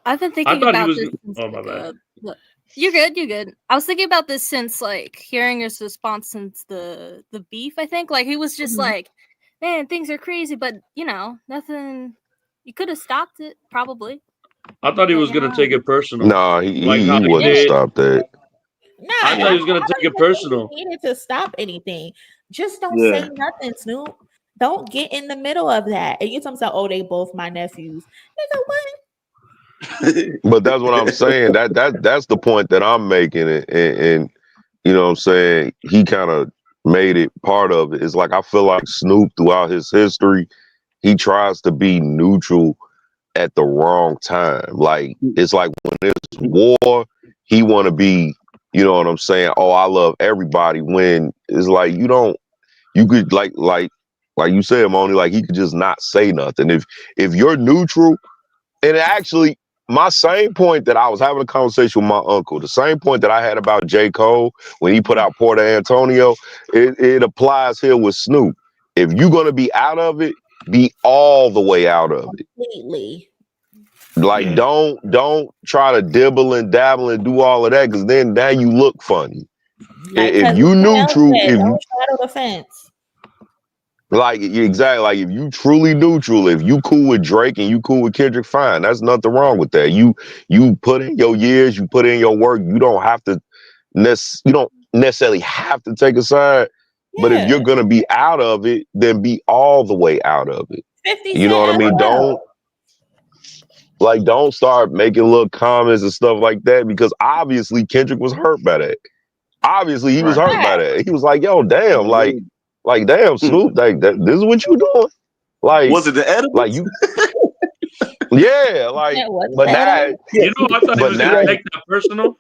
[SPEAKER 8] I've been thinking about this. Oh my bad. You're good. I was thinking about this since, like, hearing his response since the beef. I think, like, he was just like, "Man, things are crazy," but nothing. You could have stopped it, probably.
[SPEAKER 6] I thought he was gonna take it personal.
[SPEAKER 7] No, he
[SPEAKER 6] how
[SPEAKER 7] wouldn't
[SPEAKER 6] did.
[SPEAKER 7] stop that.
[SPEAKER 1] Nah,
[SPEAKER 6] I thought he was gonna take it personal.
[SPEAKER 1] He needed to stop anything. Just don't say nothing, Snoop. Don't get in the middle of that. And you talking about, oh, they both my nephews. Nigga, what?
[SPEAKER 7] But that's what I'm saying. That's the point that I'm making. And you know what I'm saying? He kind of made it part of it. It's like I feel like Snoop throughout his history, he tries to be neutral at the wrong time. Like it's like when there's war, he want to be, you know what I'm saying? Oh, I love everybody. When it's like you could like you said, Moni, like he could just not say nothing. If you're neutral, and actually my same point that I was having a conversation with my uncle, the same point that I had about J. Cole when he put out Porter Antonio, it applies here with Snoop. If you're gonna be out of it, be all the way out of it.
[SPEAKER 1] Completely.
[SPEAKER 7] Like don't try to dibble and dabble and do all of that, because then now you look funny.
[SPEAKER 1] Like,
[SPEAKER 7] if you neutral, if you
[SPEAKER 1] don't straddle the fence.
[SPEAKER 7] Like exactly, like if you truly neutral, if you cool with Drake and you cool with Kendrick, fine. There's nothing wrong with that. You put in your years, you put in your work. You don't have to necessarily have to take a side. Yeah. But if you're gonna be out of it, then be all the way out of it.
[SPEAKER 1] 50
[SPEAKER 7] you know what I mean? Don't start making little comments and stuff like that, because obviously Kendrick was hurt by that. Obviously he was hurt by that. He was like, yo, damn, like damn, Snoop, like this is what you doing? Like,
[SPEAKER 3] was it the edible?
[SPEAKER 7] Like you, yeah, like, but now,
[SPEAKER 6] you know, I thought he was gonna take that personal,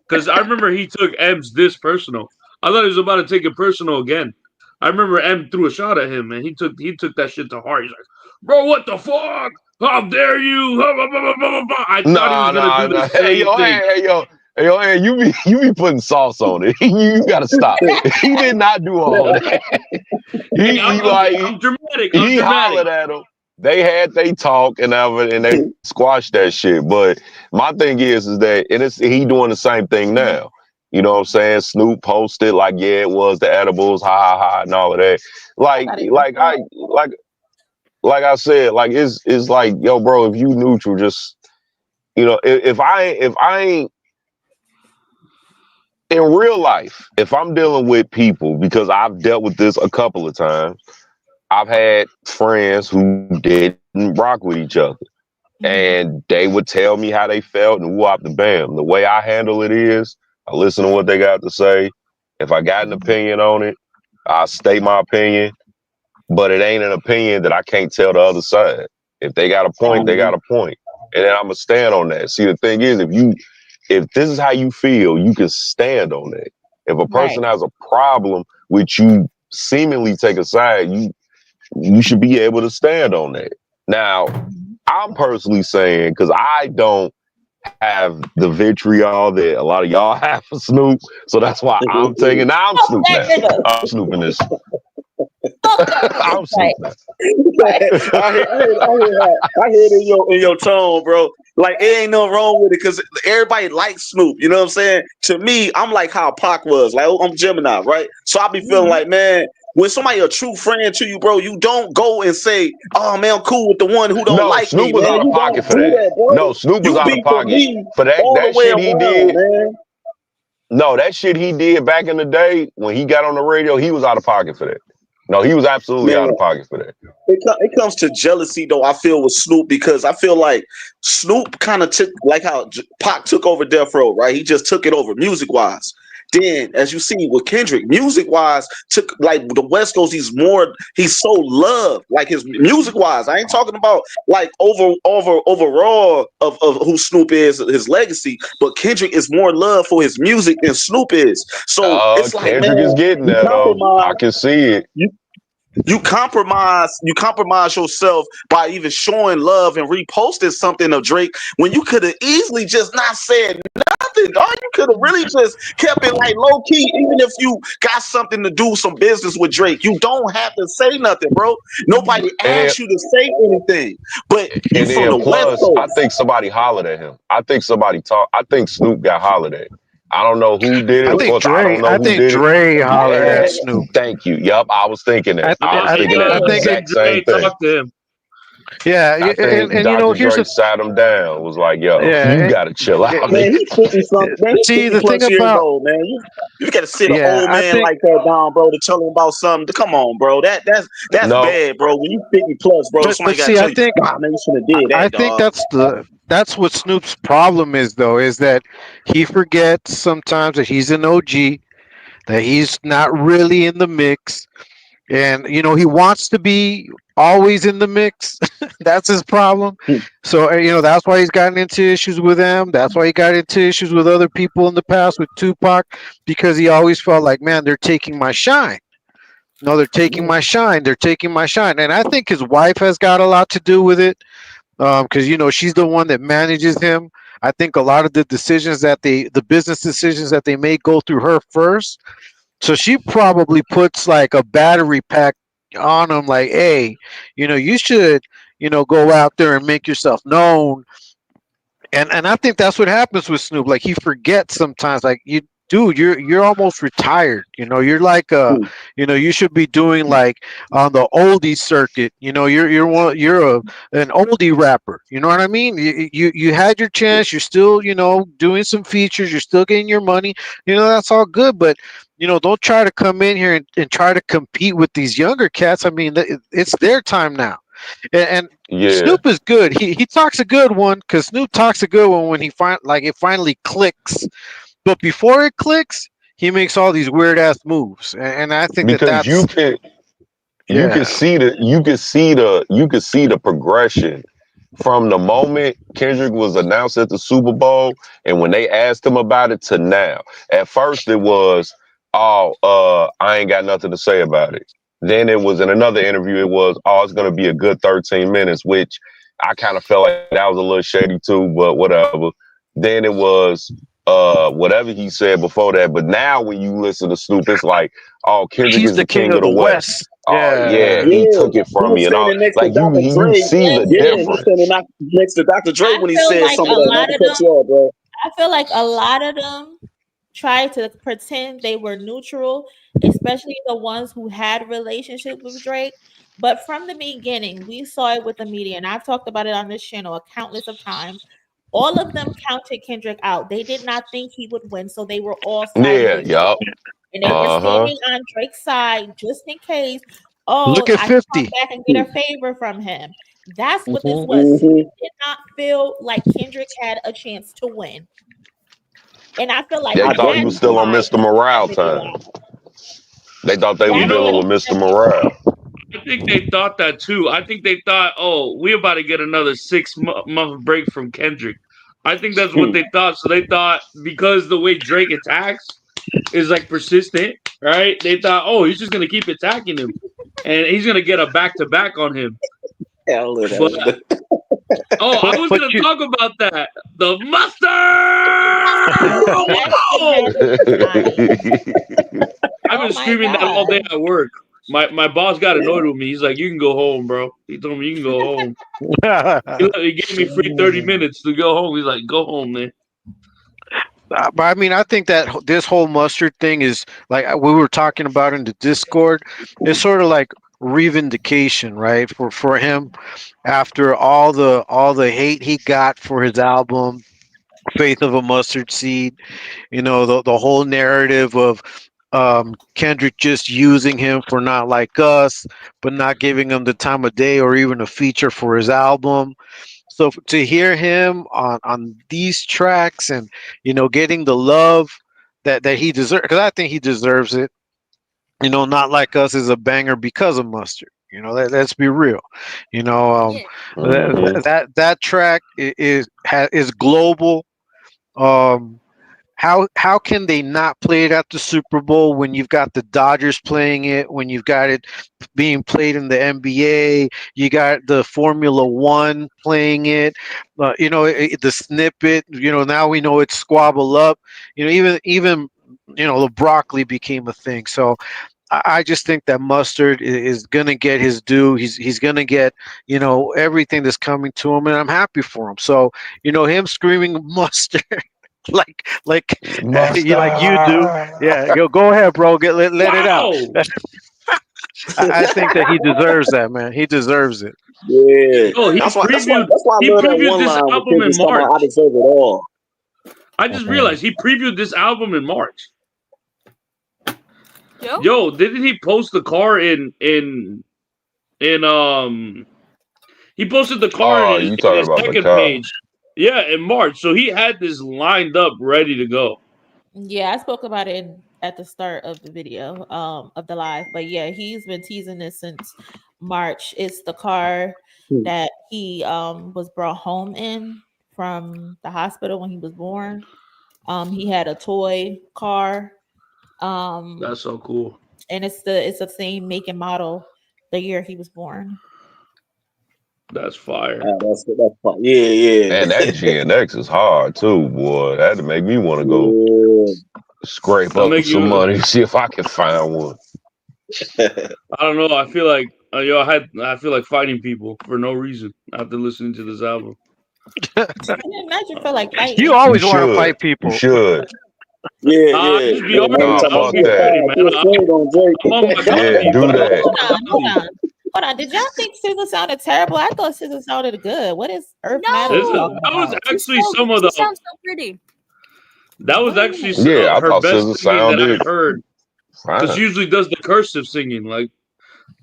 [SPEAKER 6] because I remember he took M's this personal. I thought he was about to take it personal again. I remember M threw a shot at him, and he took that shit to heart. He's like, bro, what the fuck? How dare you? I thought he was gonna do the same thing.
[SPEAKER 7] Hey, yo, you be putting sauce on it. You gotta stop. He did not do all of that. I'm dramatic. He hollered at him. They talk and they squashed that shit. But my thing is that, and he doing the same thing now. You know what I'm saying? Snoop posted like, yeah, it was the edibles, ha, and all of that. Like I said, like it's like, yo, bro, if you neutral, just, you know, if I ain't in real life, if I'm dealing with people, because I've dealt with this a couple of times, I've had friends who didn't rock with each other, and they would tell me how they felt and whoop the bam. The way I handle it is, I listen to what they got to say. If I got an opinion on it, I state my opinion, but it ain't an opinion that I can't tell the other side. If they got a point, they got a point, and then I'm gonna stand on that. See, the thing is, if this is how you feel, you can stand on that. If a person has a problem with you seemingly take a side, you should be able to stand on that. Now, I'm personally saying, because I don't have the vitriol that a lot of y'all have for Snoop, so that's why I'm taking. Now I'm Snoop now. I'm snooping this. I'm snooping.
[SPEAKER 3] I heard it in your tone, bro. Like, it ain't no wrong with it, because everybody likes Snoop. You know what I'm saying? To me, I'm like how Pac was. Like, I'm Gemini, right? So I be feeling like, man, when somebody a true friend to you, bro, you don't go and say, "Oh man, I'm cool with the one who don't like
[SPEAKER 7] Snoop
[SPEAKER 3] me."
[SPEAKER 7] Was out of pocket for that. No, Snoop was out of pocket for that shit he did. Man. No, that shit he did back in the day when he got on the radio, he was out of pocket for that. No, he was absolutely out of pocket for that.
[SPEAKER 3] It comes to jealousy, though, I feel, with Snoop, because I feel like Snoop kind of took, like how Pac took over Death Row, right? He just took it over music-wise. Then, as you see with Kendrick, music-wise, took, like, the West Coast, he's so loved, like, his music-wise. I ain't talking about, like, overall of who Snoop is, his legacy, but Kendrick is more loved for his music than Snoop is. So it's like,
[SPEAKER 7] Kendrick is getting that, though. I can see it.
[SPEAKER 3] You compromise yourself by even showing love and reposting something of Drake when you could have easily just not said nothing. Dog. You could have really just kept it like low key. Even if you got something to do some business with Drake, you don't have to say nothing, bro. Nobody asked you to say anything. But you from the West Coast.
[SPEAKER 7] I think somebody hollered at him. I think Snoop got hollered at. I don't know who did it.
[SPEAKER 4] I think Dre hollered at Snoop.
[SPEAKER 7] Thank you. Yup, I was thinking that. I was thinking that exact same thing.
[SPEAKER 4] Yeah,
[SPEAKER 7] I think
[SPEAKER 4] and
[SPEAKER 7] Dr.
[SPEAKER 4] here's
[SPEAKER 7] Dre
[SPEAKER 4] the
[SPEAKER 7] sat him down. Was like, "Yo, you
[SPEAKER 4] yeah,
[SPEAKER 7] gotta chill out,
[SPEAKER 4] and,
[SPEAKER 3] Man,
[SPEAKER 7] nigga."
[SPEAKER 3] he's 50 something. Man, he's
[SPEAKER 4] see
[SPEAKER 3] 50
[SPEAKER 4] the thing
[SPEAKER 3] plus years
[SPEAKER 4] about
[SPEAKER 3] old, man. You gotta sit an
[SPEAKER 4] yeah,
[SPEAKER 3] old
[SPEAKER 4] I
[SPEAKER 3] man
[SPEAKER 4] think
[SPEAKER 3] like that down, bro, to tell him about something. Come on, bro. That's
[SPEAKER 7] No,
[SPEAKER 3] bad, bro. When you 50 plus, bro,
[SPEAKER 4] but
[SPEAKER 3] somebody gotta
[SPEAKER 4] see, I
[SPEAKER 3] tell you,
[SPEAKER 4] think
[SPEAKER 3] nah, man, you shouldn't have did
[SPEAKER 4] I
[SPEAKER 3] that,
[SPEAKER 4] think
[SPEAKER 3] dog.
[SPEAKER 4] that's what Snoop's problem is though, is that he forgets sometimes that he's an OG, that he's not really in the mix, and he wants to be always in the mix. That's his problem. So that's why he's gotten into issues with them. That's why he got into issues with other people in the past with Tupac, because he always felt like, man, they're taking my shine. No, they're taking my shine. They're taking my shine. And I think his wife has got a lot to do with it, because she's the one that manages him. I think a lot of the decisions the business decisions that they make go through her first. So she probably puts like a battery pack on him, like, hey, you should, go out there and make yourself known. And I think that's what happens with Snoop. Like he forgets sometimes. Like dude, you're almost retired. You're like you should be doing like on the oldie circuit. You're an oldie rapper. You know what I mean? You had your chance. You're still doing some features. You're still getting your money. That's all good, but don't try to come in here and try to compete with these younger cats. I mean, it's their time now. And
[SPEAKER 7] yeah,
[SPEAKER 4] Snoop is good. He talks a good one, because Snoop talks a good one when it finally clicks. But before it clicks, he makes all these weird ass moves, and I think
[SPEAKER 7] because
[SPEAKER 4] that's
[SPEAKER 7] you can
[SPEAKER 4] yeah.
[SPEAKER 7] see the progression from the moment Kendrick was announced at the Super Bowl and when they asked him about it to now. At first it was, oh, I ain't got nothing to say about it. Then it was in another interview, it was, oh, it's gonna be a good 13 minutes, which I kind of felt like that was a little shady too, but whatever. Then it was whatever he said before that. But now when you listen to Snoop, it's like, oh, Kendrick
[SPEAKER 4] He's
[SPEAKER 7] is
[SPEAKER 4] the
[SPEAKER 7] the
[SPEAKER 4] king
[SPEAKER 7] king
[SPEAKER 4] of
[SPEAKER 7] of the
[SPEAKER 4] the
[SPEAKER 7] West.
[SPEAKER 4] West.
[SPEAKER 7] Oh
[SPEAKER 4] Yeah.
[SPEAKER 7] yeah, he
[SPEAKER 3] Yeah,
[SPEAKER 7] took it
[SPEAKER 3] he
[SPEAKER 7] from
[SPEAKER 3] was
[SPEAKER 7] me and all.
[SPEAKER 3] standing next to
[SPEAKER 7] Like
[SPEAKER 3] Dr.
[SPEAKER 7] you
[SPEAKER 3] Dre.
[SPEAKER 7] see the
[SPEAKER 3] Yeah, he was
[SPEAKER 7] difference.
[SPEAKER 3] standing next to Dr. Dre
[SPEAKER 1] I
[SPEAKER 3] when he
[SPEAKER 1] feel
[SPEAKER 3] said
[SPEAKER 1] like
[SPEAKER 3] some of
[SPEAKER 1] a
[SPEAKER 3] that. Not
[SPEAKER 1] lot
[SPEAKER 3] to
[SPEAKER 1] of
[SPEAKER 3] cut
[SPEAKER 1] them.
[SPEAKER 3] you off, bro.
[SPEAKER 1] I feel like a lot of them tried to pretend they were neutral, especially the ones who had relationships with Drake. But from the beginning, we saw it with the media, and I've talked about it on this channel a countless of times. All of them counted Kendrick out. They did not think he would win, so they were all siding
[SPEAKER 7] Yeah,
[SPEAKER 1] with Drake.
[SPEAKER 7] yup.
[SPEAKER 1] And they were
[SPEAKER 7] Uh-huh.
[SPEAKER 1] standing on Drake's side just in case, oh,
[SPEAKER 4] Look at
[SPEAKER 1] I can come
[SPEAKER 4] 50.
[SPEAKER 1] back and get a favor from him. That's what this
[SPEAKER 7] Mhm.
[SPEAKER 1] was.
[SPEAKER 3] Mm-hmm.
[SPEAKER 1] Snoop did not feel like Kendrick had a chance to win. And I feel like
[SPEAKER 7] They
[SPEAKER 3] I
[SPEAKER 7] thought he
[SPEAKER 1] that's
[SPEAKER 7] was
[SPEAKER 3] do.
[SPEAKER 7] still on
[SPEAKER 1] why
[SPEAKER 7] Mr.
[SPEAKER 1] that
[SPEAKER 7] Morale
[SPEAKER 1] video
[SPEAKER 7] time.
[SPEAKER 1] out.
[SPEAKER 7] They thought they
[SPEAKER 6] You
[SPEAKER 7] was
[SPEAKER 1] That's
[SPEAKER 7] dealing
[SPEAKER 1] what
[SPEAKER 6] know,
[SPEAKER 7] with
[SPEAKER 1] it
[SPEAKER 7] Mr.
[SPEAKER 1] was.
[SPEAKER 7] Morale.
[SPEAKER 6] I think they thought that too. I think they thought, oh, we're about to get another 6 month break from Kendrick. I think that's what they thought. So they thought because the way Drake attacks is like persistent, right? They thought, oh, he's just gonna keep attacking him, and he's gonna get a back to back on him.
[SPEAKER 3] Hell, look at
[SPEAKER 6] But
[SPEAKER 3] that.
[SPEAKER 6] oh, I was
[SPEAKER 4] But
[SPEAKER 6] gonna
[SPEAKER 4] you
[SPEAKER 6] talk about that. The mustard.
[SPEAKER 1] That shit had me dying.
[SPEAKER 6] I've
[SPEAKER 1] Oh
[SPEAKER 6] been
[SPEAKER 1] my
[SPEAKER 6] screaming that all day
[SPEAKER 1] god.
[SPEAKER 6] at work. My boss got annoyed with me. He's like, "You can go home, bro." He told me you can go home. He gave me free 30 minutes to go home. He's like, "Go home, man."
[SPEAKER 4] But I mean, I think that this whole mustard thing is like we were talking about in the Discord. It's sort of like revindication, right? For him, after all the hate he got for his album, Faith of a Mustard Seed. The whole narrative of Kendrick just using him for Not Like Us, but not giving him the time of day or even a feature for his album. So to hear him on these tracks and getting the love that he deserves, because I think he deserves it. Not Like Us is a banger because of Mustard. Let's be real.
[SPEAKER 8] Yeah.
[SPEAKER 7] Mhm.
[SPEAKER 4] That track is global. Um, how can they not play it at the Super Bowl when you've got the Dodgers playing it, when you've got it being played in the NBA, you got the Formula One playing it, the snippet, now we know it's Squabble Up, even the broccoli became a thing. So I just think that Mustard is gonna get his due. He's gonna get everything that's coming to him, and I'm happy for him. So him screaming Mustard like you do.
[SPEAKER 7] Mustard.
[SPEAKER 4] Yeah, go ahead, bro. Let it out.
[SPEAKER 6] Wow.
[SPEAKER 4] I think that he deserves that, man. He deserves it.
[SPEAKER 3] Yeah,
[SPEAKER 6] Oh,
[SPEAKER 3] that's why I
[SPEAKER 6] he
[SPEAKER 3] love that
[SPEAKER 6] previewed
[SPEAKER 3] one
[SPEAKER 6] this
[SPEAKER 3] line where
[SPEAKER 6] album in
[SPEAKER 3] Kendrick's talking
[SPEAKER 6] March.
[SPEAKER 3] about I deserve it all.
[SPEAKER 6] I just realized he previewed this album in March.
[SPEAKER 8] Yo?
[SPEAKER 6] Yo, didn't he post the car in he posted the car
[SPEAKER 7] Oh,
[SPEAKER 6] in
[SPEAKER 7] you
[SPEAKER 6] his
[SPEAKER 7] talking about the
[SPEAKER 6] second
[SPEAKER 7] car?
[SPEAKER 6] page. Yeah, in March. So he had this lined up, ready to go.
[SPEAKER 1] Yeah, I spoke about it at the start of the video, of the live. But yeah, he's been teasing this since March. It's the car that he was brought home in from the hospital when he was born. He had a toy car.
[SPEAKER 6] That's so cool.
[SPEAKER 1] And it's the same make and model the year he was born.
[SPEAKER 6] That's fire.
[SPEAKER 3] That's fun. Yeah.
[SPEAKER 7] And that GNX is hard too, boy. That'd make me want to go scrape
[SPEAKER 6] I'll
[SPEAKER 7] up
[SPEAKER 6] make
[SPEAKER 7] some
[SPEAKER 6] you-
[SPEAKER 7] money, see if I can find one.
[SPEAKER 6] I don't know. I feel like I feel like fighting people for no reason after listening to this album.
[SPEAKER 1] I didn't imagine feel like fighting.
[SPEAKER 4] You always
[SPEAKER 7] You
[SPEAKER 4] want to
[SPEAKER 7] should.
[SPEAKER 4] fight people.
[SPEAKER 7] You should.
[SPEAKER 3] Yeah.
[SPEAKER 6] Just be honest.
[SPEAKER 7] Nah,
[SPEAKER 6] I'll
[SPEAKER 7] fuck
[SPEAKER 6] be
[SPEAKER 7] that.
[SPEAKER 6] petty, man. I'm on my
[SPEAKER 7] Yeah,
[SPEAKER 6] Kobe,
[SPEAKER 7] do
[SPEAKER 6] but
[SPEAKER 7] that.
[SPEAKER 1] Hold on. Did y'all think SZA sounded terrible? I thought SZA sounded good. What is Earth
[SPEAKER 8] No.
[SPEAKER 1] Matters
[SPEAKER 6] that
[SPEAKER 1] talking
[SPEAKER 6] was
[SPEAKER 1] about?
[SPEAKER 6] actually
[SPEAKER 8] She
[SPEAKER 6] some of the.
[SPEAKER 8] sounds so pretty.
[SPEAKER 6] That was actually
[SPEAKER 7] Yeah, I
[SPEAKER 6] her
[SPEAKER 7] thought
[SPEAKER 6] best
[SPEAKER 7] SZA
[SPEAKER 6] singing that
[SPEAKER 7] sounded
[SPEAKER 6] I heard. Because she
[SPEAKER 7] fine.
[SPEAKER 6] usually does the cursive singing. Like,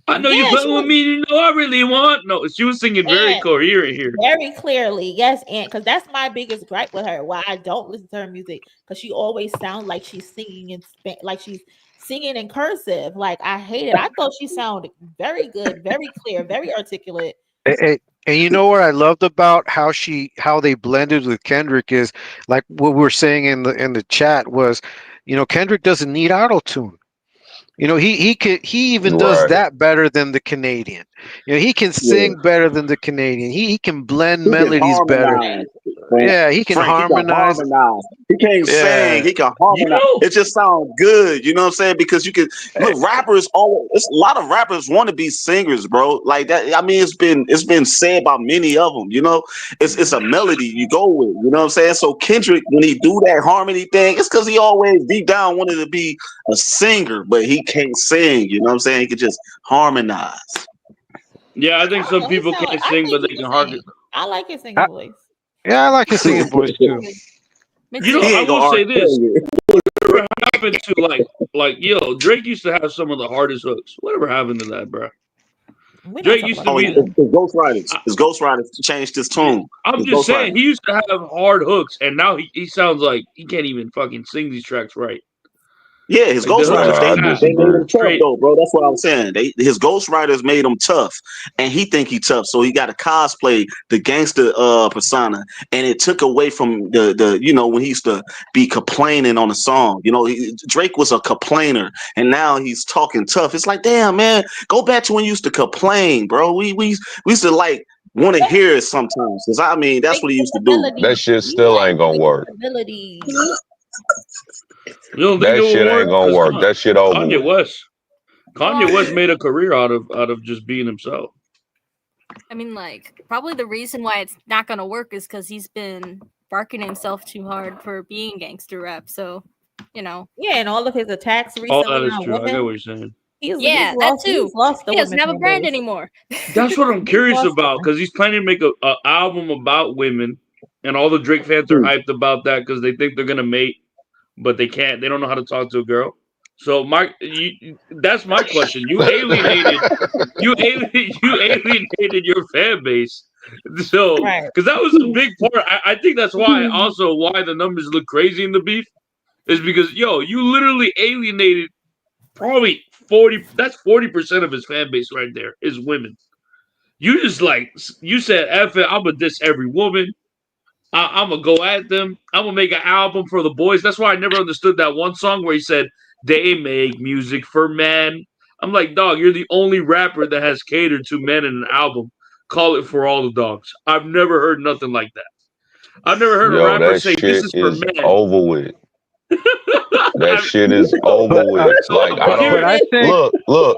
[SPEAKER 6] I know
[SPEAKER 1] Yeah,
[SPEAKER 6] you're
[SPEAKER 1] she
[SPEAKER 6] playing with
[SPEAKER 1] was-
[SPEAKER 6] me. You know I really want. No, she was singing very
[SPEAKER 1] And-
[SPEAKER 6] coherent here.
[SPEAKER 1] Very clearly, yes, and because that's my biggest gripe with her. Why I don't listen to her music, because she always sounds like she's singing in like she's singing in cursive. Like I hate it. I thought she sounded very good, very clear, very articulate.
[SPEAKER 4] And you know what I loved about how they blended with Kendrick is like what we were saying in the chat was, Kendrick doesn't need auto tune. He even does
[SPEAKER 7] Right.
[SPEAKER 4] that better than the Canadian. He can sing better than the Canadian. He can blend melodies better. Yeah, he can harmonize.
[SPEAKER 3] He can't sing. He can harmonize. It just sounds good. You know what I'm saying? Because you can look, rappers. It's a lot of rappers want to be singers, bro. Like that. I mean, it's been said about many of them. It's a melody you go with. You know what I'm saying? So Kendrick, when he do that harmony thing, it's because he always deep down wanted to be a singer, but he can't sing. You know what I'm saying? He can just harmonize.
[SPEAKER 6] Yeah, I think some people can't sing, but they can harmonize.
[SPEAKER 1] I like his singing voice.
[SPEAKER 4] Yeah, I like his singing voice too.
[SPEAKER 6] I will say this. Whatever happened to yo, Drake used to have some of the hardest hooks. Whatever happened to that, bro? Drake used to be.
[SPEAKER 3] His ghostwriters changed his tune.
[SPEAKER 6] I'm just saying, he used to have hard hooks, and now he sounds like he can't even fucking sing these tracks right.
[SPEAKER 3] Yeah, his ghostwriters, they made him tough though, bro. That's what I'm saying. His ghostwriters made him tough, and he think he tough, so he got to cosplay the gangster persona, and it took away from the when he used to be complaining on the song. Drake was a complainer, and now he's talking tough. It's like, damn, man, go back to when you used to complain, bro. We used to like want to hear it sometimes, because I mean that's what he used to do.
[SPEAKER 7] That shit still ain't gonna work.
[SPEAKER 6] You don't think
[SPEAKER 7] That shit ain't gonna work. That shit over.
[SPEAKER 6] Kanye West made a career out of just being himself.
[SPEAKER 8] I mean, like, probably the reason why it's not gonna work is because he's been barking himself too hard for being gangster rap. So,
[SPEAKER 1] Yeah, and all of his attacks recently.
[SPEAKER 6] All that is true. I get what you're saying.
[SPEAKER 1] He's
[SPEAKER 8] that
[SPEAKER 1] lost,
[SPEAKER 8] too. He doesn't have a brand anymore.
[SPEAKER 6] That's what I'm curious about, because he's planning to make a album about women, and all the Drake fans are hyped about that because they think they're gonna mate, but they can't. They don't know how to talk to a girl. So that's my question. You alienated your fan base. So because that was a big part. I think that's why why the numbers look crazy in the beef is because you literally alienated probably 40. That's 40% of his fan base right there is women. You just you said, F it, I'm gonna diss every woman. I'm gonna go at them. I'm gonna make an album for the boys. That's why I never understood that one song where he said they make music for men. I'm like, dog, you're the only rapper that has catered to men in an album. Call it For All the Dogs. I've never heard nothing like that. I've never heard a rapper say this is for men.
[SPEAKER 7] Over with. That shit is over with. Like I don't look.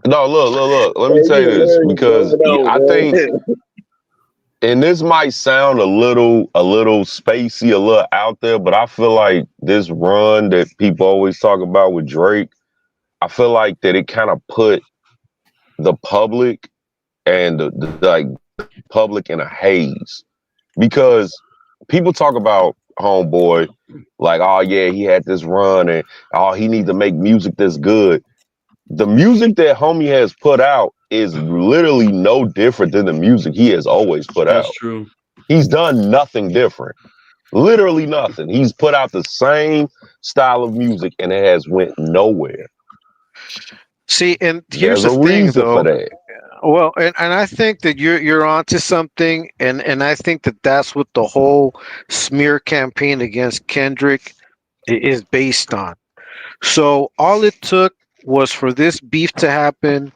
[SPEAKER 7] No, look. Let me tell you this, because I think, and this might sound a little spacey, a little out there, but I feel like this run that people always talk about with Drake, I feel like that it kind of put the public and the like public in a haze, because people talk about Homeboy like, oh yeah, he had this run and oh, he needs to make music that's good. The music that homie has put out is literally no different than the music he has always put
[SPEAKER 6] That's
[SPEAKER 7] out.
[SPEAKER 6] true.
[SPEAKER 7] He's done nothing different. Literally nothing. He's put out the same style of music and it has went nowhere.
[SPEAKER 4] See, and here's
[SPEAKER 7] There's
[SPEAKER 4] the
[SPEAKER 7] a
[SPEAKER 4] thing,
[SPEAKER 7] reason for
[SPEAKER 4] though.
[SPEAKER 7] that.
[SPEAKER 4] Well, and I think that you're onto something, and I think that that's what the whole smear campaign against Kendrick is based on. So all it took was for this beef to happen,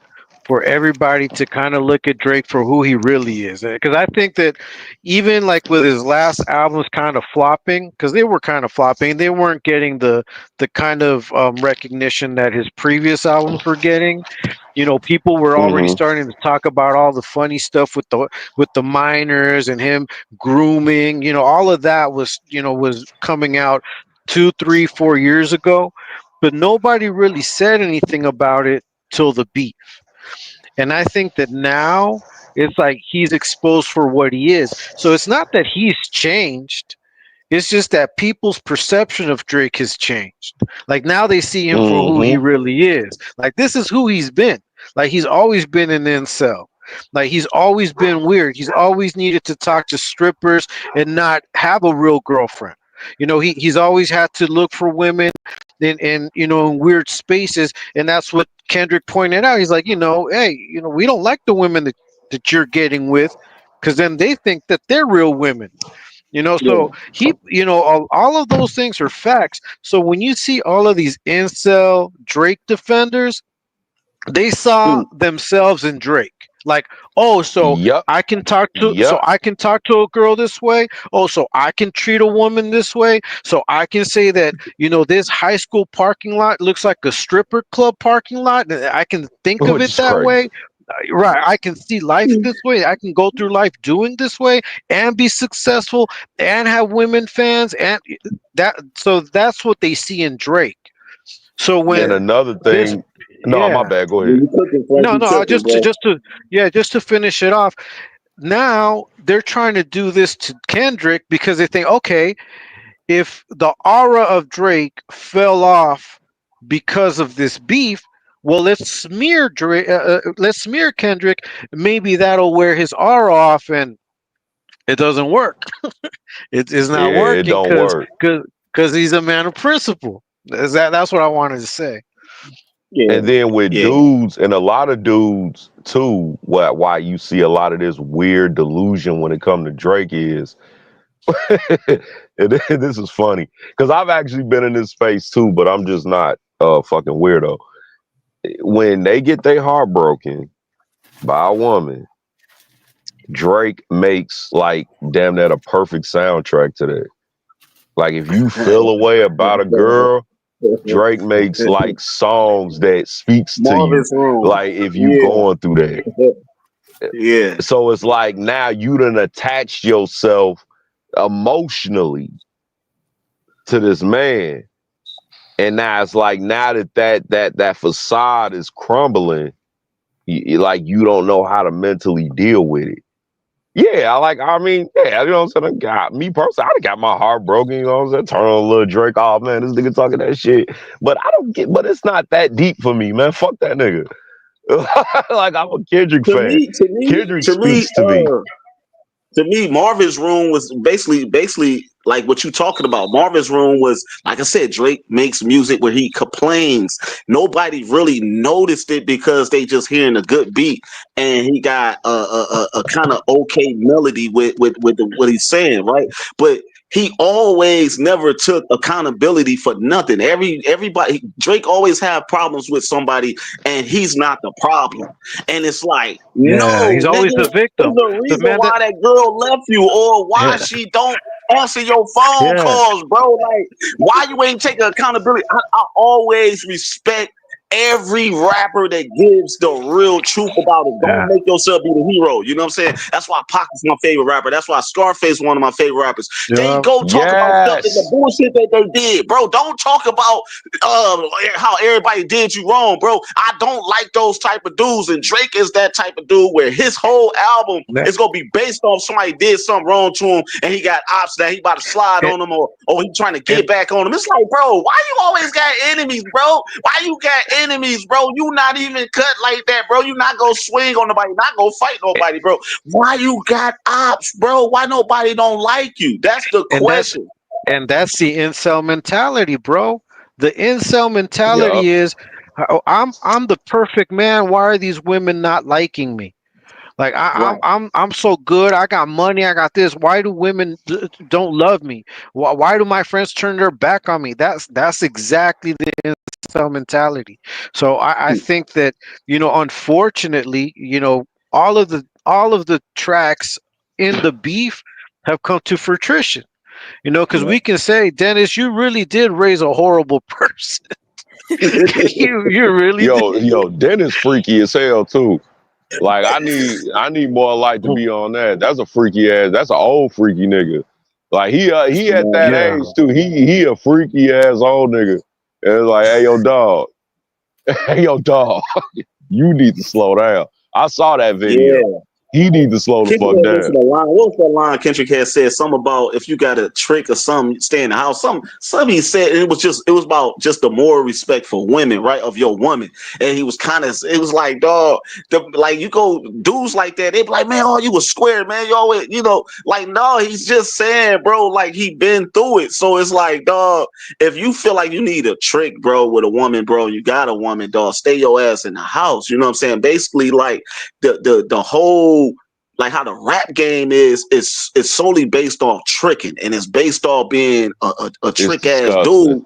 [SPEAKER 4] for everybody to kind of look at Drake for who he really is. Because I think that even like with his last albums kind of flopping, because they were kind of flopping, they weren't getting the kind of recognition that his previous albums were getting. You know, people were already
[SPEAKER 7] Mm-hmm.
[SPEAKER 4] starting to talk about all the funny stuff with the minors and him grooming. You know, all of that was coming out 2, 3, 4 years ago, but nobody really said anything about it till the beef. And I think that now it's like he's exposed for what he is. So it's not that he's changed. It's just that people's perception of Drake has changed. Like now they see him for who he
[SPEAKER 7] Mm-hmm.
[SPEAKER 4] really is. Like this is who he's been. Like he's always been an incel. Like he's always been weird. He's always needed to talk to strippers and not have a real girlfriend. You know, he's always had to look for women in weird spaces, and that's what Kendrick pointed out. He's like, hey, we don't like the women that you're getting with, because then they think that they're real women. So he, all of those things are facts. So when you see all of these incel Drake defenders, they saw themselves in Drake. Like, oh, so
[SPEAKER 7] Yup.
[SPEAKER 4] I can talk to
[SPEAKER 7] Yup.
[SPEAKER 4] a girl this way. Oh, so I can treat a woman this way. So I can say that, this high school parking lot looks like a stripper club parking lot. And I can think of
[SPEAKER 7] Which
[SPEAKER 4] it
[SPEAKER 7] is
[SPEAKER 4] that
[SPEAKER 7] crazy.
[SPEAKER 4] way. Right. I can see life this way. I can go through life doing this way and be successful and have women fans. And so that's what they see in Drake. So when
[SPEAKER 7] And another thing, no, my bad. Go ahead.
[SPEAKER 4] no, just to finish it off. Now they're trying to do this to Kendrick because they think, okay, if the aura of Drake fell off because of this beef, well, let's smear Drake. Let's smear Kendrick. Maybe that'll wear his aura off, and it doesn't work. It's not
[SPEAKER 7] Yeah, it
[SPEAKER 4] working
[SPEAKER 7] don't work.
[SPEAKER 4] because he's a man of principle. That's what I wanted to say.
[SPEAKER 7] And then with dudes, and a lot of dudes too, why you see a lot of this weird delusion when it comes to Drake is, and this is funny, because I've actually been in this space too, but I'm just not a fucking weirdo. When they get their heart broken by a woman, Drake makes like damn that a perfect soundtrack to that. Like if you feel a way about a girl, Drake makes like songs that speaks to you, like if you going through that.
[SPEAKER 3] Yeah.
[SPEAKER 7] So it's like now you done attached yourself emotionally to this man, and now it's like now that facade is crumbling, like you don't know how to mentally deal with it. Yeah, I mean, you know what I'm saying? Got me personally, I got my heart broken, you know what I'm saying? Turn on a little Drake, oh man, this nigga talking that shit. But but it's not that deep for me, man. Fuck that nigga. Like I'm a Kendrick fan. Kendrick speaks to me.
[SPEAKER 3] To me, Marvin's Room was basically like what you talking about. Marvin's Room was, like I said, Drake makes music where he complains. Nobody really noticed it because they just hearing a good beat, and he got a kind of okay melody with what he's saying, right? But he always never took accountability for nothing. Everybody, Drake always have problems with somebody, and he's not the problem. And it's like, no,
[SPEAKER 4] he's always
[SPEAKER 3] nigga,
[SPEAKER 4] the victim.
[SPEAKER 3] there's a reason why that girl left you, or why she don't answer your phone calls, bro. Like, why you ain't taking accountability? I always respect every rapper that gives the real truth about it. Don't make yourself be the hero. You know what I'm saying? That's why Pac is my favorite rapper. That's why Scarface is one of my favorite rappers. They go talk about stuff in the bullshit that they did, bro. Don't talk about how everybody did you wrong, bro. I don't like those type of dudes, and Drake is that type of dude where his whole album is gonna be based off somebody did something wrong to him, and he got ops that he about to slide on them, or he trying to get back on him. It's like, bro, why you always got enemies, bro? Why you got enemies, bro? You not even cut like that, bro. You not gonna swing on nobody, not gonna fight nobody, bro. Why you got ops, bro? Why nobody don't like you? That's the question.
[SPEAKER 4] And that's the incel mentality, bro. The incel mentality is, I'm the perfect man. Why are these women not liking me? Like I'm so good. I got money. I got this. Why do women don't love me? Why do my friends turn their back on me? That's exactly the incel mentality. So I think that, you know, unfortunately, you know, all of the tracks in the beef have come to fruition. You know, because we can say, Dennis, you really did raise a horrible person. you really did.
[SPEAKER 7] Yo, Dennis freaky as hell too. Like I need more light to be on that. That's a freaky ass. That's an old freaky nigga. Like he at that age too. He a freaky ass old nigga. And it's like, hey yo dog, you need to slow down. I saw that video.
[SPEAKER 3] Yeah.
[SPEAKER 7] He need to slow the fuck down.
[SPEAKER 3] What was that line Kendrick had said? Something about if you got a trick or something, stay in the house. Something he said, and it was about just the moral respect for women, right? Of your woman. And he was it was like, dog, like you go dudes like that, they be like, man, oh, you was square, man. You always, you know, like, no, he's just saying, bro, like he been through it. So it's like, dog, if you feel like you need a trick, bro, with a woman, bro, you got a woman, dog, stay your ass in the house. You know what I'm saying? Basically, like the whole, like how the rap game is solely based off tricking, and it's based off being a trick ass dude.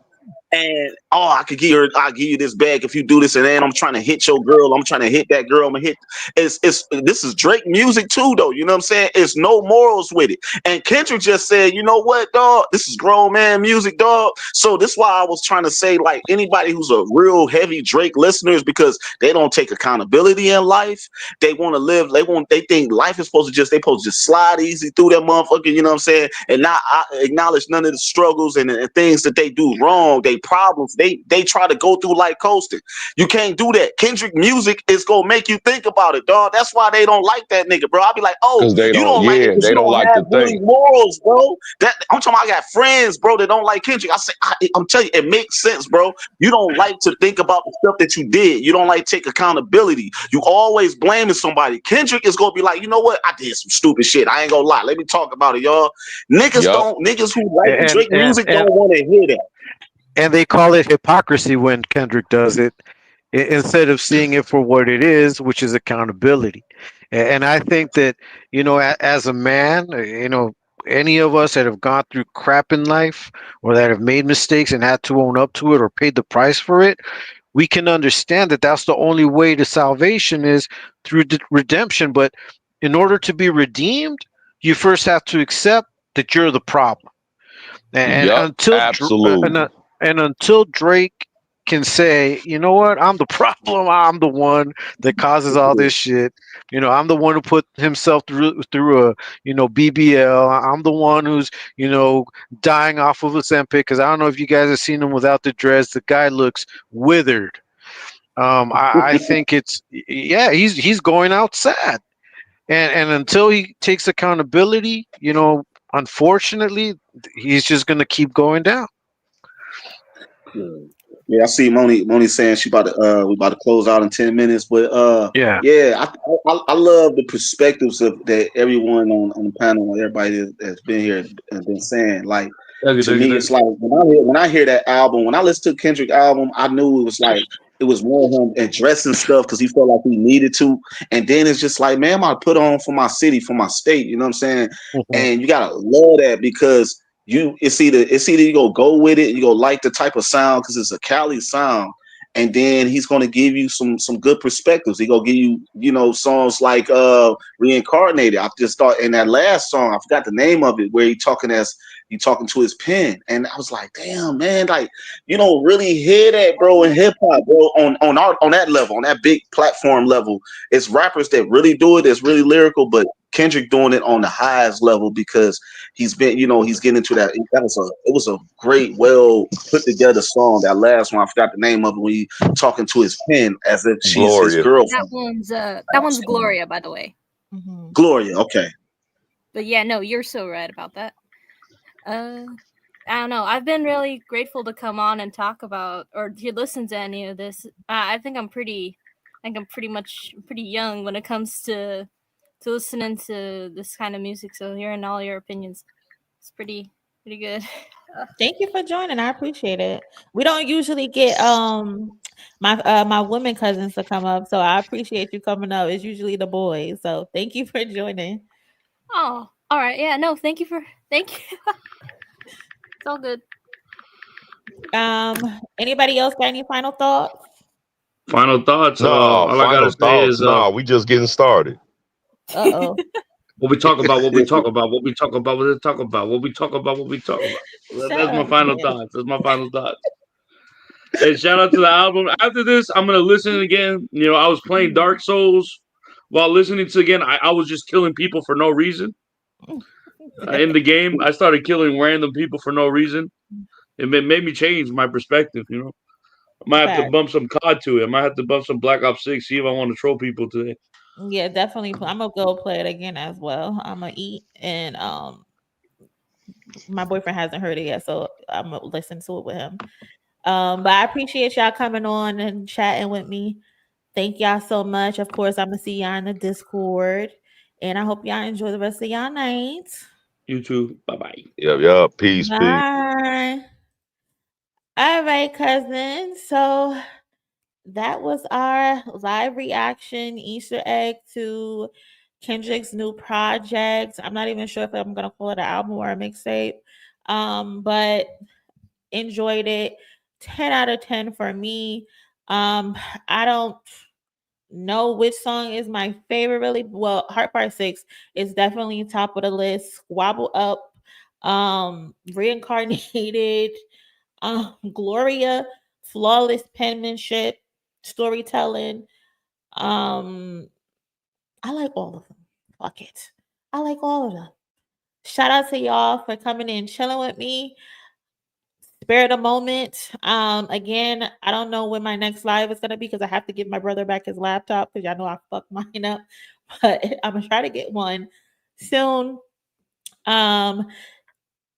[SPEAKER 3] And I'll give you this bag if you do this, and then I'm trying to hit your girl, I'm trying to hit that girl, I'm gonna hit. This is Drake music too, though. You know what I'm saying? It's no morals with it. And Kendrick just said, you know what, dog? This is grown man music, dog. So this is why I was trying to say, like, anybody who's a real heavy Drake listener is because they don't take accountability in life. They want to live. They think life is supposed to just slide easy through that motherfucker. You know what I'm saying? And not acknowledge none of the struggles and things that they do wrong. They problems they try to go through like coasting. You can't do that. Kendrick music is gonna make you think about it, dog. That's why they don't like that nigga, bro. I'll be like, oh, you don't like it because you don't like have really morals, bro. That I'm talking about. I got friends, bro, that don't like Kendrick. I say, I'm telling you, it makes sense, bro. You don't like to think about the stuff that you did. You don't like to take accountability. You always blaming somebody. Kendrick is gonna be like, you know what? I did some stupid shit. I ain't gonna lie. Let me talk about it, y'all. Niggas who like Drake music don't want to hear that.
[SPEAKER 4] And they call it hypocrisy when Kendrick does it, instead of seeing it for what it is, which is accountability. And I think that, you know, as a man, you know, any of us that have gone through crap in life or that have made mistakes and had to own up to it or paid the price for it, we can understand that that's the only way to salvation is through redemption. But in order to be redeemed, you first have to accept that you're the problem. And until Drake can say, you know what, I'm the problem, I'm the one that causes all this shit. You know, I'm the one who put himself through a, you know, BBL. I'm the one who's, you know, dying off of Ozempic, because I don't know if you guys have seen him without the dreads. The guy looks withered. I think he's going out sad. And until he takes accountability, you know, unfortunately, he's just going to keep going down.
[SPEAKER 3] Yeah, I see Moni saying we about to close out in 10 minutes, but I love the perspectives that everyone on the panel, everybody that's been here has been saying. Like, to me, it's like when I hear that album, when I listen to Kendrick album, I knew it was like it was more him addressing stuff because he felt like he needed to, and then it's just like, man, I'm gonna put on for my city, for my state. You know what I'm saying? And you gotta love that because it's either you go with it, you go like the type of sound because it's a Cali sound, and then he's gonna give you some good perspectives. He gonna give you, you know, songs like Reincarnated. I just thought in that last song, I forgot the name of it, where he talking as he talking to his pen, and I was like, damn, man, like you don't really hear that, bro, in hip hop, bro, on that level, on that big platform level. It's rappers that really do it. It's really lyrical, but Kendrick doing it on the highest level because he's been, he's getting into that. It was a great, well put together song. That last one, I forgot the name of it, when he talking to his pen as if she's his
[SPEAKER 7] Gloria.
[SPEAKER 3] girlfriend.
[SPEAKER 8] That one's Gloria, by the way.
[SPEAKER 1] Mhm.
[SPEAKER 3] Gloria, okay.
[SPEAKER 8] But yeah, no, you're so right about that. I don't know. I've been really grateful to come on and talk about or to listen to any of this. I think I'm pretty young when it comes to listening to this kind of music. So hearing all your opinions, it's pretty good.
[SPEAKER 1] Thank you for joining. I appreciate it. We don't usually get my women cousins to come up, so I appreciate you coming up. It's usually the boys. So thank you for joining.
[SPEAKER 8] Oh, all right. Yeah, no, thank you. It's all good.
[SPEAKER 1] Anybody else got any final thoughts?
[SPEAKER 6] Final thoughts.
[SPEAKER 7] No,
[SPEAKER 6] All I gotta
[SPEAKER 7] final
[SPEAKER 6] say
[SPEAKER 7] thoughts.
[SPEAKER 6] is,
[SPEAKER 7] No, we just getting started.
[SPEAKER 1] Uh-oh.
[SPEAKER 6] what we talk about, what we talk about, what we talk about, what we talk about, what we talk about, what we talk about. That's my final thoughts. That's my final thoughts. Hey, shout out to the album. After this, I'm gonna listen again. I was playing Dark Souls while listening to again. I was just killing people for no reason. In the game, I started killing random people for no reason. It made me change my perspective. I might have to bump some COD to it. I might have to bump some Black Ops 6. See if I want to troll people today.
[SPEAKER 1] Yeah, definitely. I'm gonna go play it again as well. I'm gonna eat, and my boyfriend hasn't heard it yet, so I'm gonna listen to it with him. But I appreciate y'all coming on and chatting with me. Thank y'all so much. Of course, I'm gonna see y'all in the Discord, and I hope y'all enjoy the rest of y'all night.
[SPEAKER 6] You too. Bye-bye.
[SPEAKER 7] Yeah. Peace.
[SPEAKER 1] Bye. All right, cousins. So that was our live reaction Easter egg to Kendrick's new project. I'm not even sure if I'm gonna call it an album or a mixtape. But enjoyed it. 10 out of 10 for me. I don't know which song is my favorite really. Well, Heart Part 6 is definitely top of the list. Squabble Up, Reincarnated, Gloria, flawless penmanship, storytelling. I like all of them. Fuck it. I like all of them. Shout out to y'all for coming in, chilling with me. Spare the moment. Again, I don't know when my next live is gonna be because I have to give my brother back his laptop because y'all know I fucked mine up. But I'm gonna try to get one soon.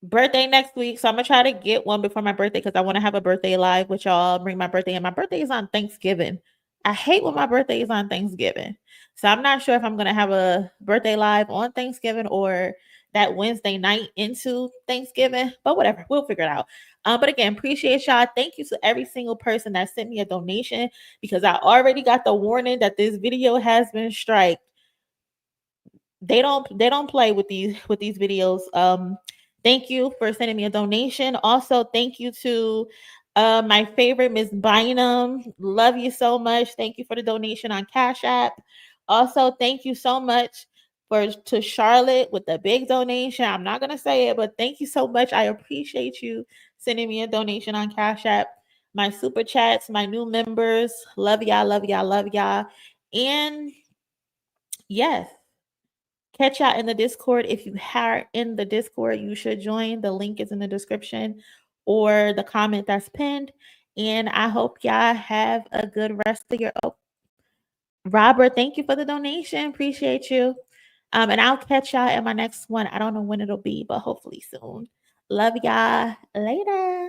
[SPEAKER 1] Birthday next week, so I'm gonna try to get one before my birthday because I want to have a birthday live with y'all. Bring my birthday, and my birthday is on Thanksgiving. I hate when my birthday is on Thanksgiving, so I'm not sure if I'm gonna have a birthday live on Thanksgiving or that Wednesday night into Thanksgiving. But whatever, we'll figure it out. But again, appreciate y'all. Thank you to every single person that sent me a donation because I already got the warning that this video has been striked. They don't play with these videos. Thank you for sending me a donation. Also, thank you to my favorite Miss Bynum. Love you so much. Thank you for the donation on Cash App. Also, thank you so much to Charlotte with the big donation. I'm not gonna say it, but thank you so much. I appreciate you sending me a donation on Cash App. My super chats, my new members. Love y'all, love y'all, love y'all. And yes. Catch y'all in the Discord. If you are in the Discord, you should join. The link is in the description or the comment that's pinned. And I hope y'all have a good rest of your. Oh, Robert, thank you for the donation. Appreciate you. And I'll catch y'all in my next one. I don't know when it'll be, but hopefully soon. Love y'all. Later.